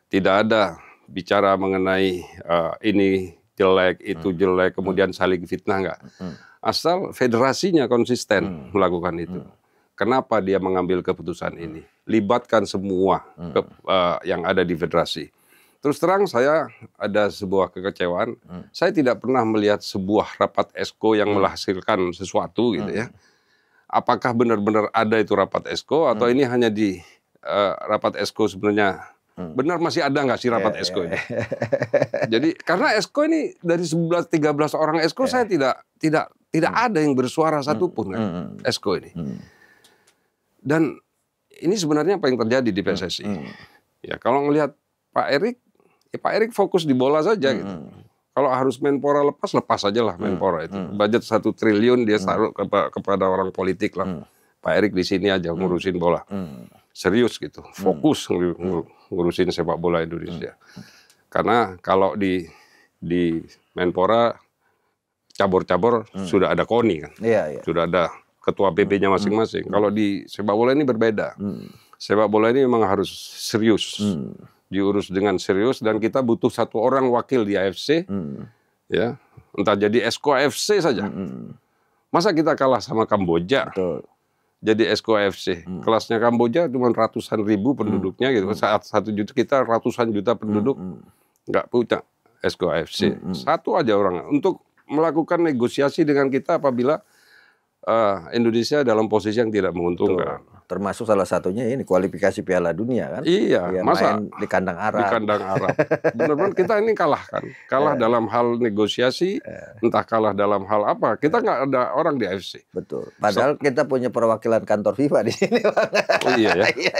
Tidak ada bicara mengenai ini jelek, itu jelek, kemudian saling fitnah, nggak. Asal federasinya konsisten melakukan itu. Kenapa dia mengambil keputusan ini? Libatkan semua yang ada di federasi. terus terang saya ada sebuah kekecewaan. Saya tidak pernah melihat sebuah rapat ESCO yang menghasilkan sesuatu gitu ya. Apakah benar-benar ada itu rapat ESCO atau ini hanya di rapat ESCO sebenarnya benar masih ada nggak sih rapat ESCO ini? Jadi karena ESCO ini dari 11-13 orang ESCO saya tidak ada yang bersuara satupun kan ESCO ini. Dan ini sebenarnya apa yang terjadi di PSSI? Ya kalau ngelihat Pak Erik, ya Pak Erik fokus di bola saja gitu. Kalau harus Menpora lepas aja lah Menpora itu. Budget 1 triliun dia taruh kepada orang politik lah. Pak Erik di sini aja ngurusin bola. Serius gitu, fokus ngurusin sepak bola Indonesia. Karena kalau di Menpora cabur-cabur sudah ada KONI kan. Sudah ada ketua PP-nya masing-masing. Kalau di sepak bola ini berbeda. Sepak bola ini memang harus serius. Diurus dengan serius dan kita butuh 1 orang wakil di AFC, ya entah jadi ESCO AFC saja. Masa kita kalah sama Kamboja? Betul. Jadi ESCO AFC, kelasnya Kamboja cuma ratusan ribu penduduknya gitu. Saat 1 juta kita ratusan juta penduduk, nggak punya ESCO AFC. 1 aja orang untuk melakukan negosiasi dengan kita apabila Indonesia dalam posisi yang tidak menguntungkan. Termasuk salah satunya ini kualifikasi Piala Dunia kan? Iya, ya, masa main di kandang Arab. Di kandang Arab. Benar-benar kita ini kalah kan? Kalah dalam hal negosiasi, entah kalah dalam hal apa. Kita nggak ada orang di AFC. Betul. Padahal kita punya perwakilan kantor FIFA di sini, Bang. Oh iya ya? Iya.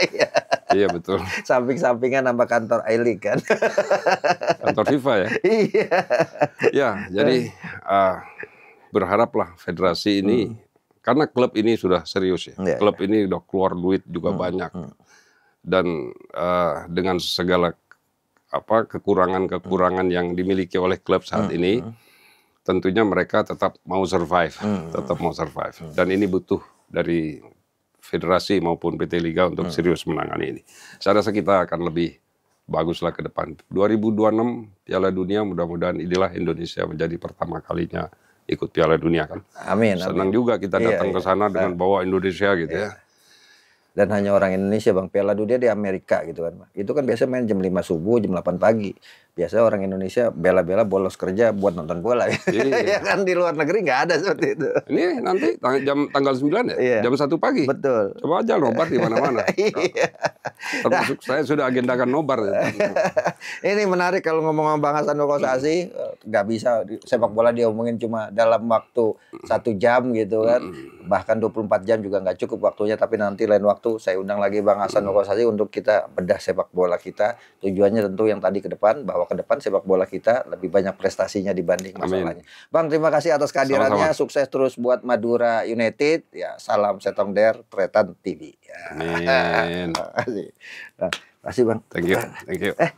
Iya betul. Samping-sampingan sama kantor I-League kan? Kantor FIFA ya? Iya. Ya, jadi berharaplah federasi ini karena klub ini sudah serius ya. Klub ini udah keluar duit juga banyak. Dan dengan segala kekurangan-kekurangan yang dimiliki oleh klub saat ini, tentunya mereka tetap mau survive, Dan ini butuh dari federasi maupun PT Liga untuk serius menangani ini. Saya rasa kita akan lebih baguslah ke depan. 2026 Piala Dunia mudah-mudahan inilah Indonesia menjadi pertama kalinya ikut Piala Dunia kan. Amin. Senang juga kita datang ke sana dengan bawa Indonesia gitu ya. Dan hanya orang Indonesia, Bang. Piala Dunia di Amerika gitu kan, Bang. Itu kan biasa main jam 5 subuh, jam 8 pagi. Biasanya orang Indonesia bela-bela bolos kerja buat nonton bola. Ya kan di luar negeri nggak ada seperti itu. Ini nanti tanggal 9 ya? Jam 1 pagi. Betul. Coba aja nobar di mana-mana. Termasuk saya sudah agendakan nobar. Ini menarik kalau ngomong Bang Hasanul Kossasi, nggak bisa sepak bola diomongin cuma dalam waktu 1 jam gitu kan. Bahkan 24 jam juga nggak cukup waktunya, tapi nanti lain waktu saya undang lagi Bang Hasanul Kossasi untuk kita bedah sepak bola kita. Tujuannya tentu yang tadi ke depan, bahwa ke depan sepak bola kita lebih banyak prestasinya dibanding masalahnya. Bang, terima kasih atas kehadirannya. Sama-sama. Sukses terus buat Madura United. Ya, salam Setong Der, Tretan TV. Ya. Amin. Terima kasih. Nah, terima kasih Bang. Thank you.